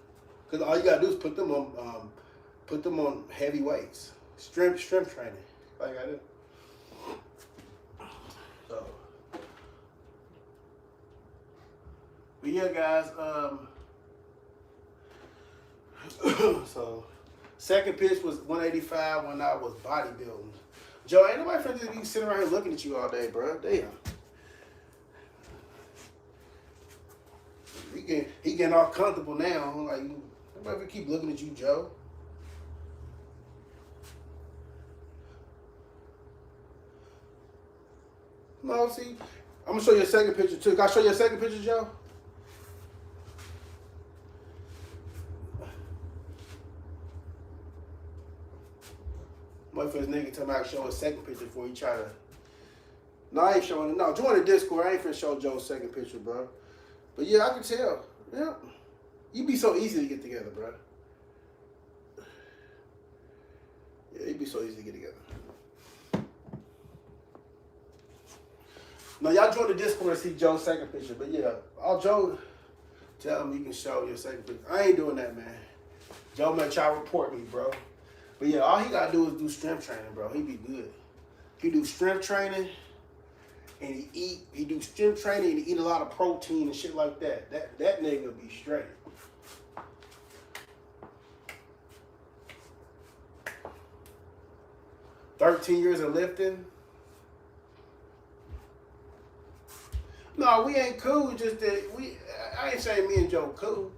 Because all you gotta do is put them on heavy weights, strength training, like I do. So, but yeah, guys. So, second pitch was 185 when I was bodybuilding. Joe, ain't nobody finna just be sitting around here looking at you all day, bro. Damn. He getting all comfortable now. Like, nobody keep looking at you, Joe. No, see, I'm gonna show you a second picture too. Can I show you a second picture, Joe? Motherfuckers nigga tell me I can show his second picture before he try to. No, I ain't showing it. No, join the Discord. I ain't finna show Joe's second picture, bro. But yeah, I can tell. Yeah. You be so easy to get together, bro. Yeah, it'd be so easy to get together. Now, y'all join the Discord and see Joe's second picture. But yeah, all Joe, tell him you can show your second picture. I ain't doing that, man. Joe might try to report me, bro. But yeah, all he got to do is do strength training, bro. He be good. He do strength training, and he do strength training, and he eat a lot of protein and shit like that. That nigga be straight. "13 years of lifting." No, we ain't cool. Just that I ain't saying me and Joe cool.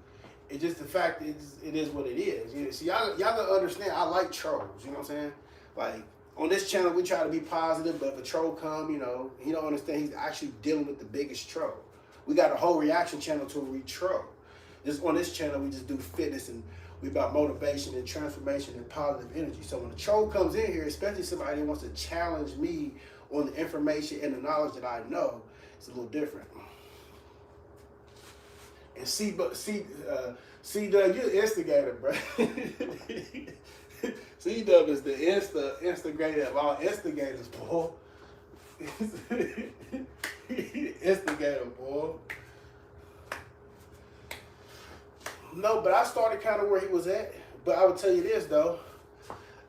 It's just the fact that it is what it is. You know, see, y'all gotta understand. I like trolls. You know what I'm saying? Like on this channel, we try to be positive, but if a troll come, you know, he don't understand. He's actually dealing with the biggest troll. We got a whole reaction channel to a troll. Just on this channel, we just do fitness and we about motivation and transformation and positive energy. So when a troll comes in here, especially somebody that wants to challenge me on the information and the knowledge that I know, it's a little different. And C-Dub, you're the instigator, bro. C-Dub is the instigator of all instigators, boy. Instigator, boy. No, but I started kind of where he was at. But I would tell you this, though.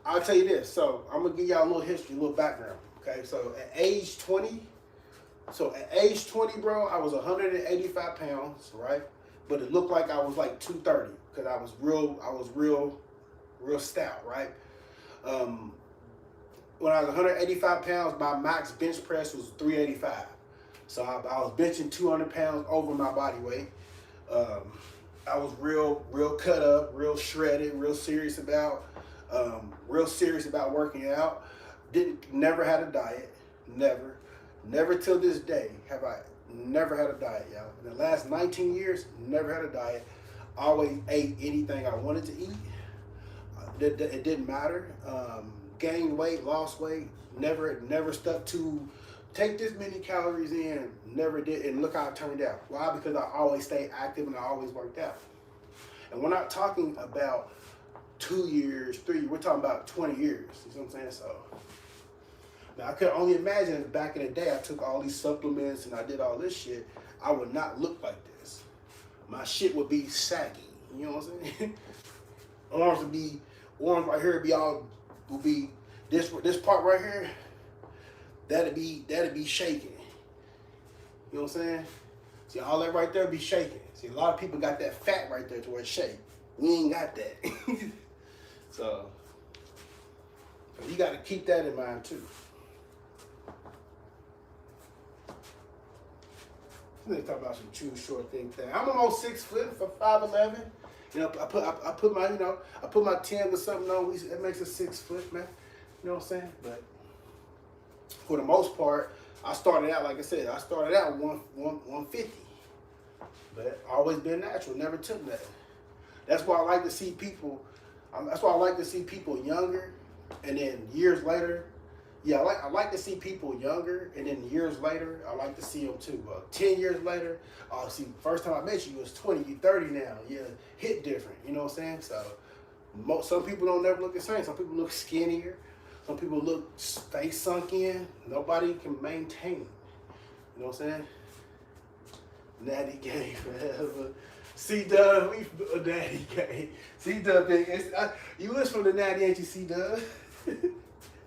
I'll tell you this. So I'm going to give y'all a little history, a little background. Okay, so at age 20, bro, I was 185 pounds, right? But it looked like I was like 230 because I was real stout, right? When I was 185 pounds, my max bench press was 385. So I was benching 200 pounds over my body weight. I was real cut up, real shredded, real serious about working out. Never had a diet, never till this day have I never had a diet, y'all. In the last 19 years, never had a diet. Always ate anything I wanted to eat. It didn't matter. Gained weight, lost weight, never stuck to take this many calories in, never did, and look how it turned out. Why? Because I always stayed active and I always worked out. And we're not talking about 2 years, 3 years, we're talking about 20 years. You see what I'm saying? So now I could only imagine if back in the day I took all these supplements and I did all this shit, I would not look like this. My shit would be saggy. You know what I'm saying? Arms right here would be this part right here, that'd be shaking. You know what I'm saying? See, all that right there be shaking. See, a lot of people got that fat right there to where it shake. We ain't got that. So you got to keep that in mind too. Let's talk about some true short thing. I'm almost 6 foot for 5'11". You know, I put my 10 or something on. It makes it 6 foot, man. You know what I'm saying? But for the most part, I started out, like I said, 150. But always been natural, never took that. That's why I like to see people. That's why I like to see people younger, and then years later. Yeah, I like to see people younger, and then years later, I like to see them too. 10 years later, see, first time I met you, you was 20, you 30 now. Yeah, hit different, you know what I'm saying? So, some people don't never look the same. Some people look skinnier. Some people look face sunk in. Nobody can maintain. You know what I'm saying? Natty gang forever. C-Dub, we Natty gang. C-Dub, you listen from the Natty, ain't you, C-Dub?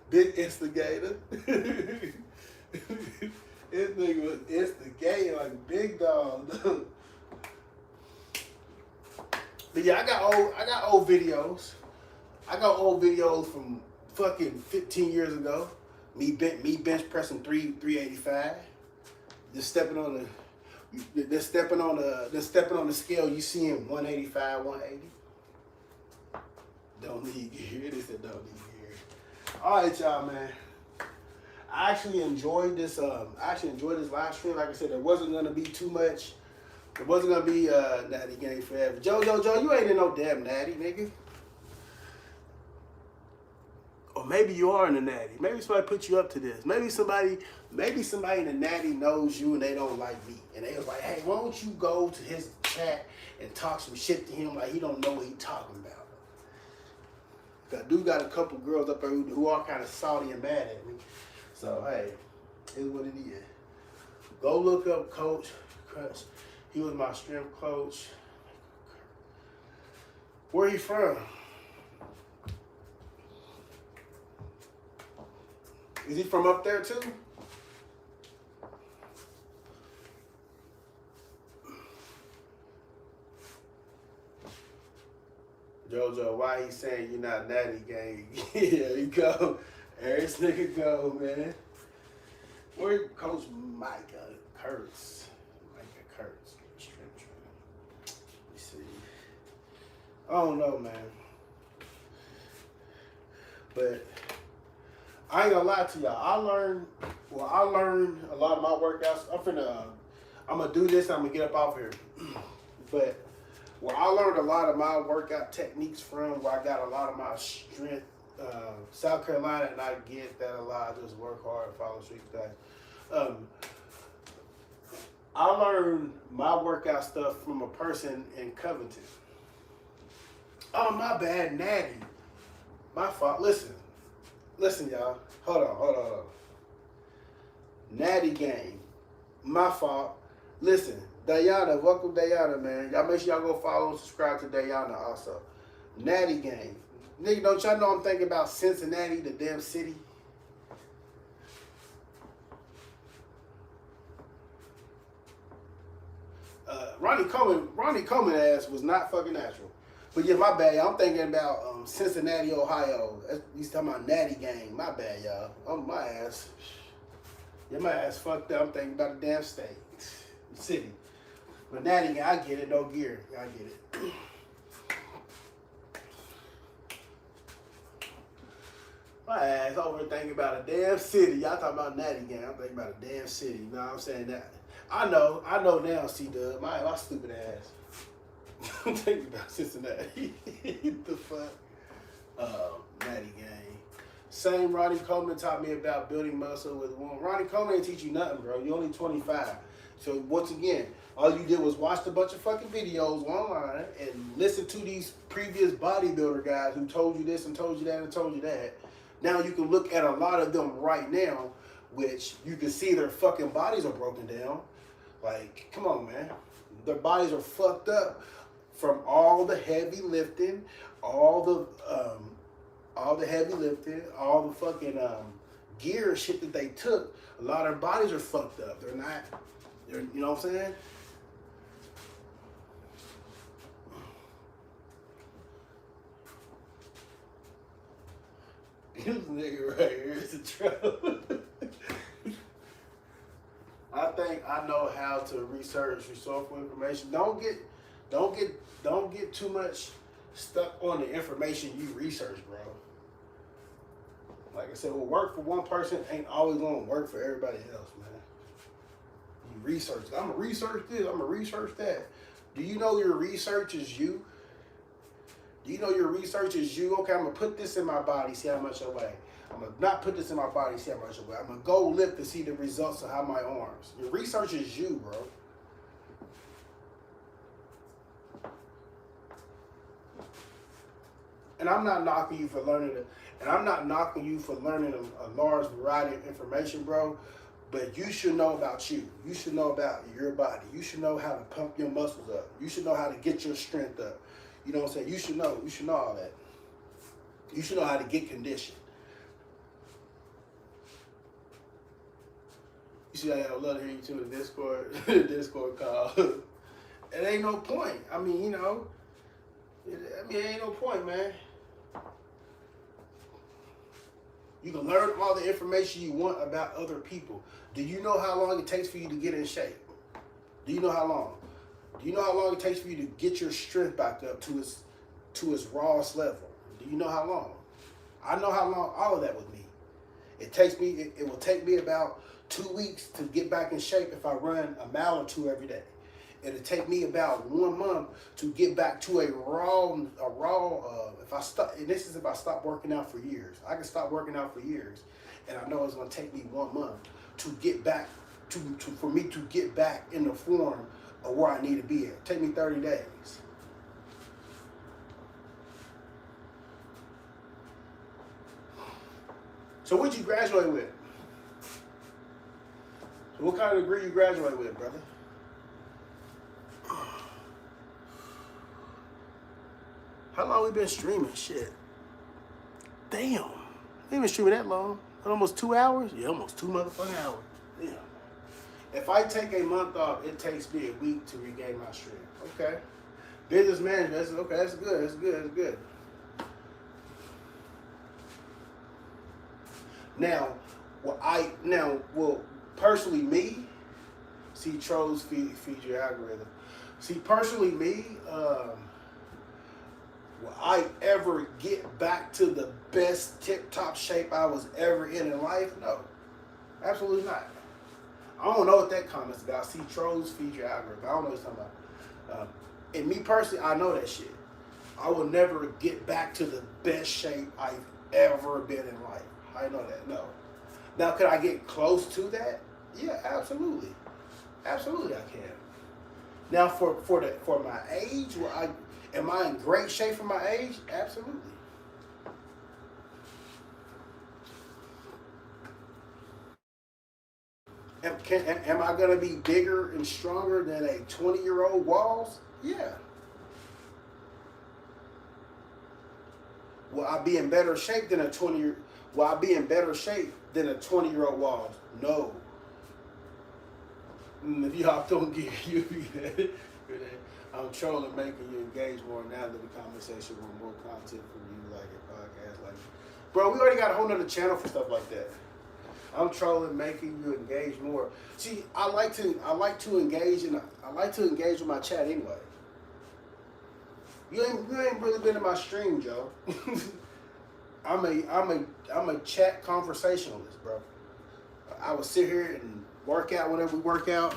Big instigator. This nigga was instigating like big dog. But yeah, I got old videos. I got old videos from fucking 15 years ago. Me bench pressing 385. Just stepping on the scale. You seeing 185, 180. Don't need gear. They said don't need gear. All right, y'all, man. I actually enjoyed this. Live stream. Like I said, there wasn't gonna be too much. There wasn't gonna be Natty Gang forever. Joe, you ain't in no damn Natty, nigga. Or maybe you are in the natty. Maybe somebody put you up to this. Maybe somebody in the natty knows you and they don't like me. And they was like, hey, why don't you go to his chat and talk some shit to him like he don't know what he talking about. I do got a couple girls up there who are kind of salty and mad at me. So, hey, it's what it is. Go look up Coach Crunch. He was my strength coach. Where he from? Is he from up there too? JoJo, why he saying you're not natty gang? Here you go. There this nigga go, man. Where Coach Micah Kurtz? Micah Kurtz. Let me see. I don't know, man. But I ain't gonna lie to y'all. I learned a lot of my workouts. I'm gonna do this. I'm gonna get up off here. But where I learned a lot of my workout techniques from, where I got a lot of my strength, South Carolina, and I get that a lot. I just work hard and follow street guys. I learned my workout stuff from a person in Covington. Oh, my bad, Natty. My fault. Listen, y'all. Hold on. Natty gang. My fault. Listen, Diana, welcome Diana, man. Y'all make sure y'all go follow and subscribe to Diana also. Natty gang. Nigga, don't y'all know I'm thinking about Cincinnati, the damn city? Ronnie Coleman ass was not fucking natural. But yeah, my bad, y'all. I'm thinking about Cincinnati, Ohio. He's talking about Natty gang. My bad, y'all. Oh, my ass. Yeah, my ass fucked up. I'm thinking about the damn state. City. But Natty gang, I get it. No gear. I get it. My ass over thinking about a damn city. Y'all talking about Natty gang. I'm thinking about a damn city. You know what I'm saying? That I know now, C-Dub. My stupid ass. I'm thinking about Cincinnati. The fuck? Natty gang. Same Ronnie Coleman taught me about building muscle with one. Ronnie Coleman ain't teach you nothing, bro. You're only 25. So once again, all you did was watch a bunch of fucking videos online and listen to these previous bodybuilder guys who told you this and told you that and told you that. Now you can look at a lot of them right now, which you can see their fucking bodies are broken down. Like, come on, man. Their bodies are fucked up from all the heavy lifting, all the fucking gear shit that they took. A lot of their bodies are fucked up. They're, you know what I'm saying? This nigga right here is a trouble. I think I know how to research resourceful information. Don't get too much stuck on the information you research, bro. Like I said, what work for one person ain't always gonna work for everybody else, man. You research. I'm gonna research this. I'm gonna research that. Do you know your research is you? Do you know your research is you? Okay, I'm gonna put this in my body, see how much I weigh. I'm gonna not put this in my body, see how much I weigh. I'm gonna go lift to see the results of how my arms. Your research is you, bro. And I'm not knocking you for learning it. And I'm not knocking you for learning a large variety of information, bro. But you should know about you. You should know about your body. You should know how to pump your muscles up. You should know how to get your strength up. You know what I'm saying? You should know. You should know all that. You should know how to get conditioned. You see, I would love to hear you too in the Discord. Discord call. It ain't no point. I mean, you know. It ain't no point, man. You can learn all the information you want about other people. Do you know how long it takes for you to get in shape? Do you know how long? Do you know how long it takes for you to get your strength back up to its rawest level? Do you know how long? I know how long all of that with me. It will take me about 2 weeks to get back in shape if I run a mile or two every day. It'll take me about 1 month to get back to a raw. If I stop, and this is if I stop working out for years. I can stop working out for years, and I know it's gonna take me 1 month to get back for me to get back in the form of where I need to be at. Take me 30 days. So what'd you graduate with? So what kind of degree you graduate with, brother? How long we been streaming? Shit. Damn. We ain't been streaming that long. Almost 2 hours? Yeah, almost 2 motherfucking hours. Yeah. If I take a month off, it takes me a week to regain my strength. Okay. Business management, that's okay, that's good, that's good, that's good. Now, personally me, see trolls feed your algorithm. See, personally me, will I ever get back to the best tip-top shape I was ever in life? No, absolutely not. I don't know what that comment's about. See, trolls feed your algorithm. I don't know what you're talking about. And me personally, I know that shit. I will never get back to the best shape I've ever been in life. I know that. No. Now, could I get close to that? Yeah, absolutely. Absolutely, I can. Now, for my age, am I in great shape for my age? Absolutely. Am I going to be bigger and stronger than a 20-year-old Wallz? Yeah. Will I be in better shape than a 20-year-old Wallz? No. If you hopped on gear, you be that. I'm trolling, making you engage more now than the conversation with more content from you, like a podcast, like. Bro, we already got a whole nother channel for stuff like that. I'm trolling, making you engage more. See, I like to engage with my chat anyway. You ain't really been in my stream, Joe. I'm a chat conversationalist, bro. I will sit here and work out whenever we work out,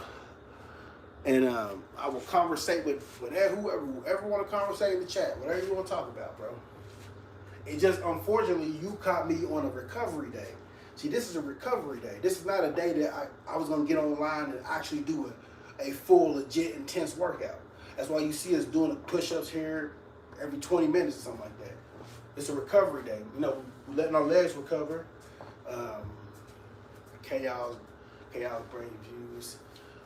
and I will conversate with whoever want to conversate in the chat, whatever you want to talk about, bro. It just, unfortunately, you caught me on a recovery day. See, this is a recovery day. This is not a day that I was going to get online and actually do a full, legit, intense workout. That's why you see us doing the push-ups here every 20 minutes or something like that. It's a recovery day. You know, we're letting our legs recover. Chaos brain views.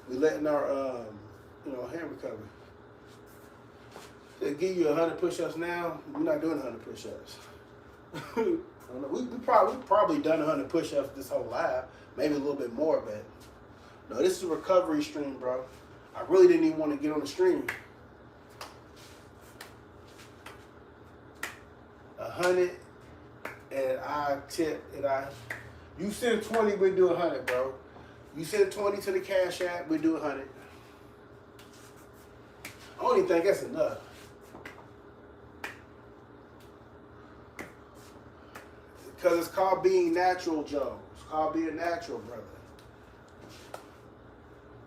We're letting our, hand recover. They give you 100 push-ups now. We're not doing 100 push-ups. I don't know. We've probably done 100 push-ups this whole live, maybe a little bit more, but no, this is a recovery stream, bro. I really didn't even want to get on the stream. 100, and you send 20, we do 100, bro. You send 20 to the Cashapp, we do 100. I don't even think that's enough. Because it's called being natural, Joe. It's called being natural, brother.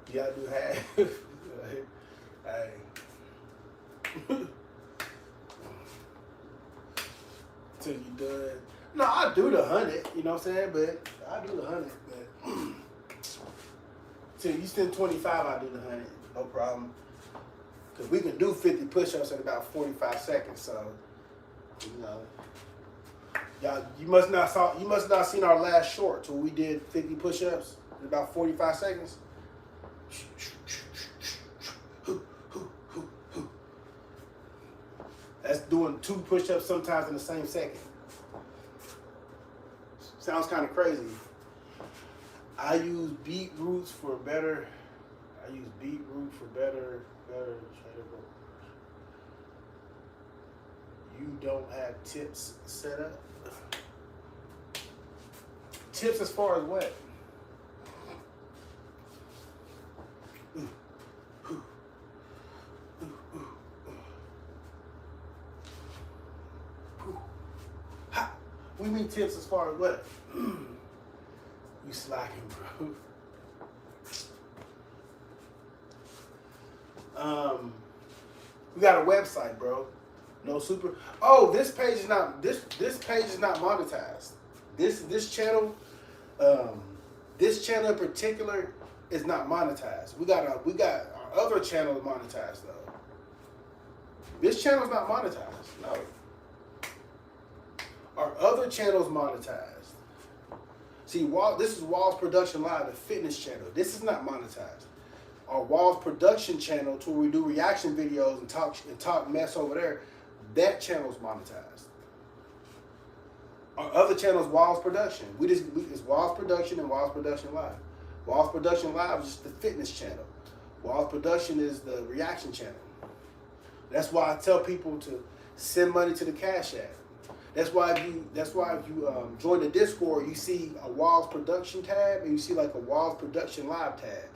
You gotta do half. Hey. Till you done. No, I do the 100, you know what I'm saying? But I do the 100. But till you send 25, I do the 100. No problem. Because we can do 50 push-ups in about 45 seconds. So, you know. Y'all, you must not seen our last shorts where we did 50 push-ups in about 45 seconds. That's doing 2 push-ups sometimes in the same second. Sounds kind of crazy. I use beetroot for better. You don't have tips set up? Tips as far as what? We mean tips as far as what? You slacking, bro. We got a website, bro. No super. Oh, this page is not this page is not monetized. This channel, this channel in particular is not monetized. We got our other channel monetized though. This channel is not monetized. No. Our other channel is monetized. See, this is Wallz Production Live, the fitness channel. This is not monetized. Our Wallz Production channel, to where we do reaction videos and talk mess over there, that channel is monetized. Our other channel is Wallz Production. It's Wallz Production and Wallz Production Live. Wallz Production Live is just the fitness channel. Wallz Production is the reaction channel. That's why I tell people to send money to the Cashapp. That's why if you join the Discord, you see a Wallz Production tab and you see like a Wallz Production Live tab.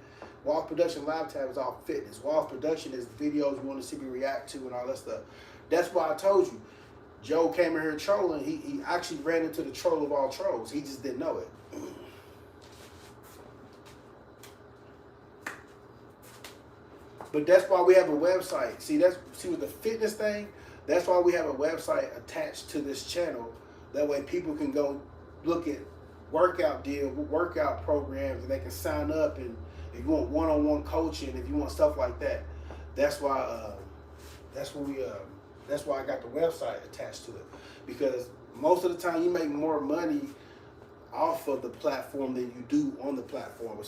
Wallz Production Live tab is all fitness. Wallz Production is videos you want to see me react to and all that stuff. That's why I told you, Joe came in here trolling. He actually ran into the troll of all trolls. He just didn't know it. But that's why we have a website. See with the fitness thing, that's why we have a website attached to this channel. That way people can go look at workout programs, and they can sign up. And if you want one-on-one coaching, if you want stuff like that, that's why I got the website attached to it. Because most of the time you make more money off of the platform than you do on the platform with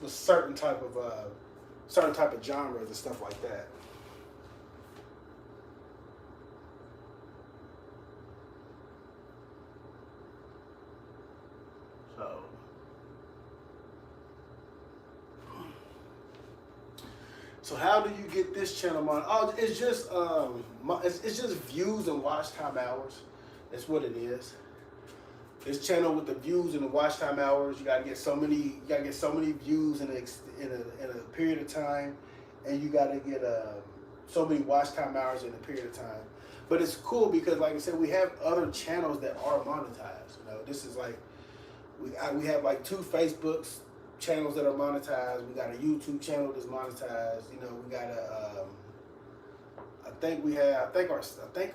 certain type of genres and stuff like that. So how do you get this channel money? Oh, it's just it's just views and watch time hours. That's what it is. This channel with the views and the watch time hours, you gotta get so many views in a period of time, and you gotta get so many watch time hours in a period of time. But it's cool because, like I said, we have other channels that are monetized. You know, this is like we have like 2 Facebooks channels that are monetized. We got a YouTube channel that's monetized. You know, we got I think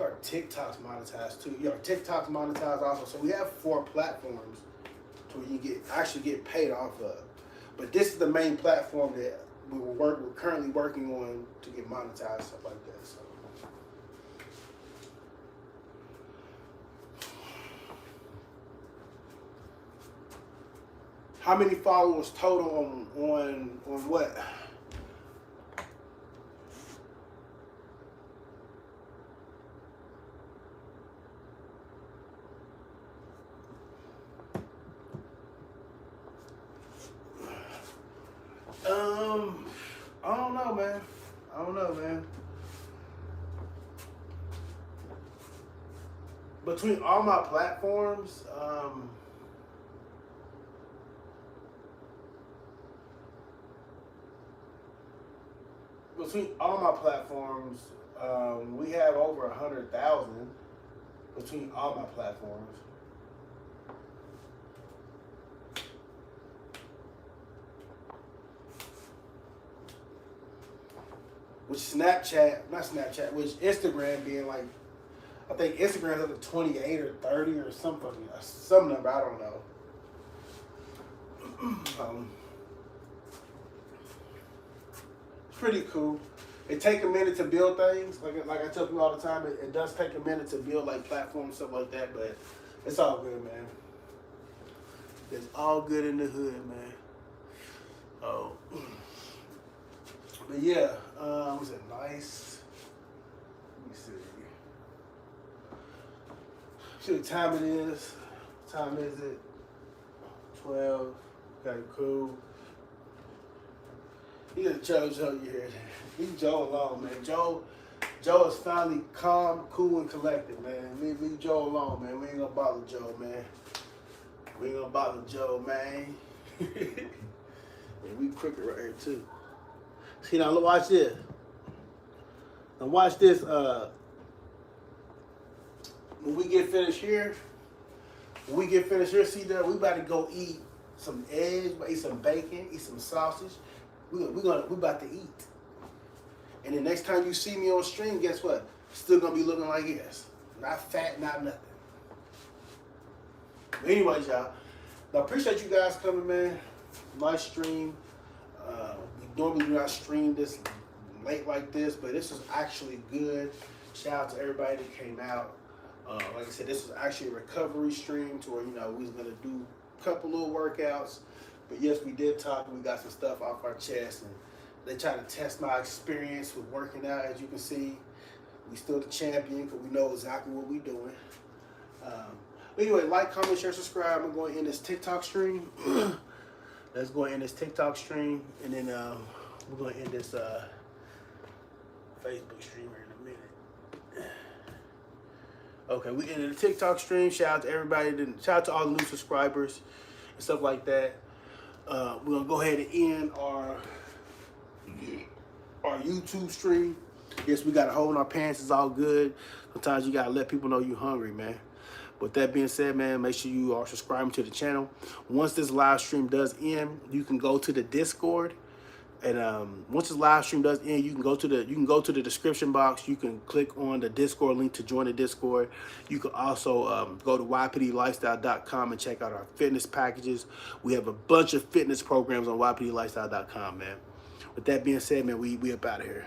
our TikTok's monetized too. Yeah, our TikTok's monetized also. So we have 4 platforms to where you actually get paid off of. But this is the main platform that we're currently working on to get monetized, stuff like that. So. How many followers total on what? I don't know, man. Between all my platforms, we have over 100,000 between all my platforms. Which which Instagram being like, I think Instagram's up to 28 or 30 or some number, I don't know. It's pretty cool. It takes a minute to build things. Like I tell people all the time, it does take a minute to build like platforms, stuff like that, but it's all good, man. It's all good in the hood, man. Oh. But yeah, was it nice? Let me see. See what time it is. What time is it? 12. Okay, cool. You got Joe here. Leave Joe alone, man. Joe is finally calm, cool, and collected, man. Leave Joe alone, man. We ain't gonna bother Joe, man. And we crooked right here too. See, now look, watch this. Now watch this. When we get finished here, see there, we about to go eat some eggs, eat some bacon, eat some sausage. We about to eat. And the next time you see me on stream, guess what? Still gonna be looking like this. Not fat, not nothing. But anyways, y'all, I appreciate you guys coming, man. Nice stream. We normally do not stream this late like this, but this was actually good. Shout out to everybody that came out. Like I said, this was actually a recovery stream to where, you know, we was gonna do a couple little workouts. But yes, we did talk and we got some stuff off our chest, and they tried to test my experience with working out. As you can see, we still the champion because we know exactly what we doing. But anyway, like, comment, share, subscribe. I'm going to end this TikTok stream. Let's go and end this TikTok stream, and then we're going to end this Facebook stream here in a minute. Okay, we ended the TikTok stream. Shout out to everybody. Shout out to all the new subscribers and stuff like that. We're going to go ahead and end our YouTube stream. Yes, we got a hole in our pants. It's all good. Sometimes you got to let people know you're hungry, man. With that being said, man, make sure you are subscribing to the channel. Once this live stream does end, you can go to the Discord, and once this live stream does end, you can go to the description box. You can click on the Discord link to join the Discord. You can also go to YPDWallz.com and check out our fitness packages. We have a bunch of fitness programs on YPDWallz.com, man. With that being said, man, we up out of here.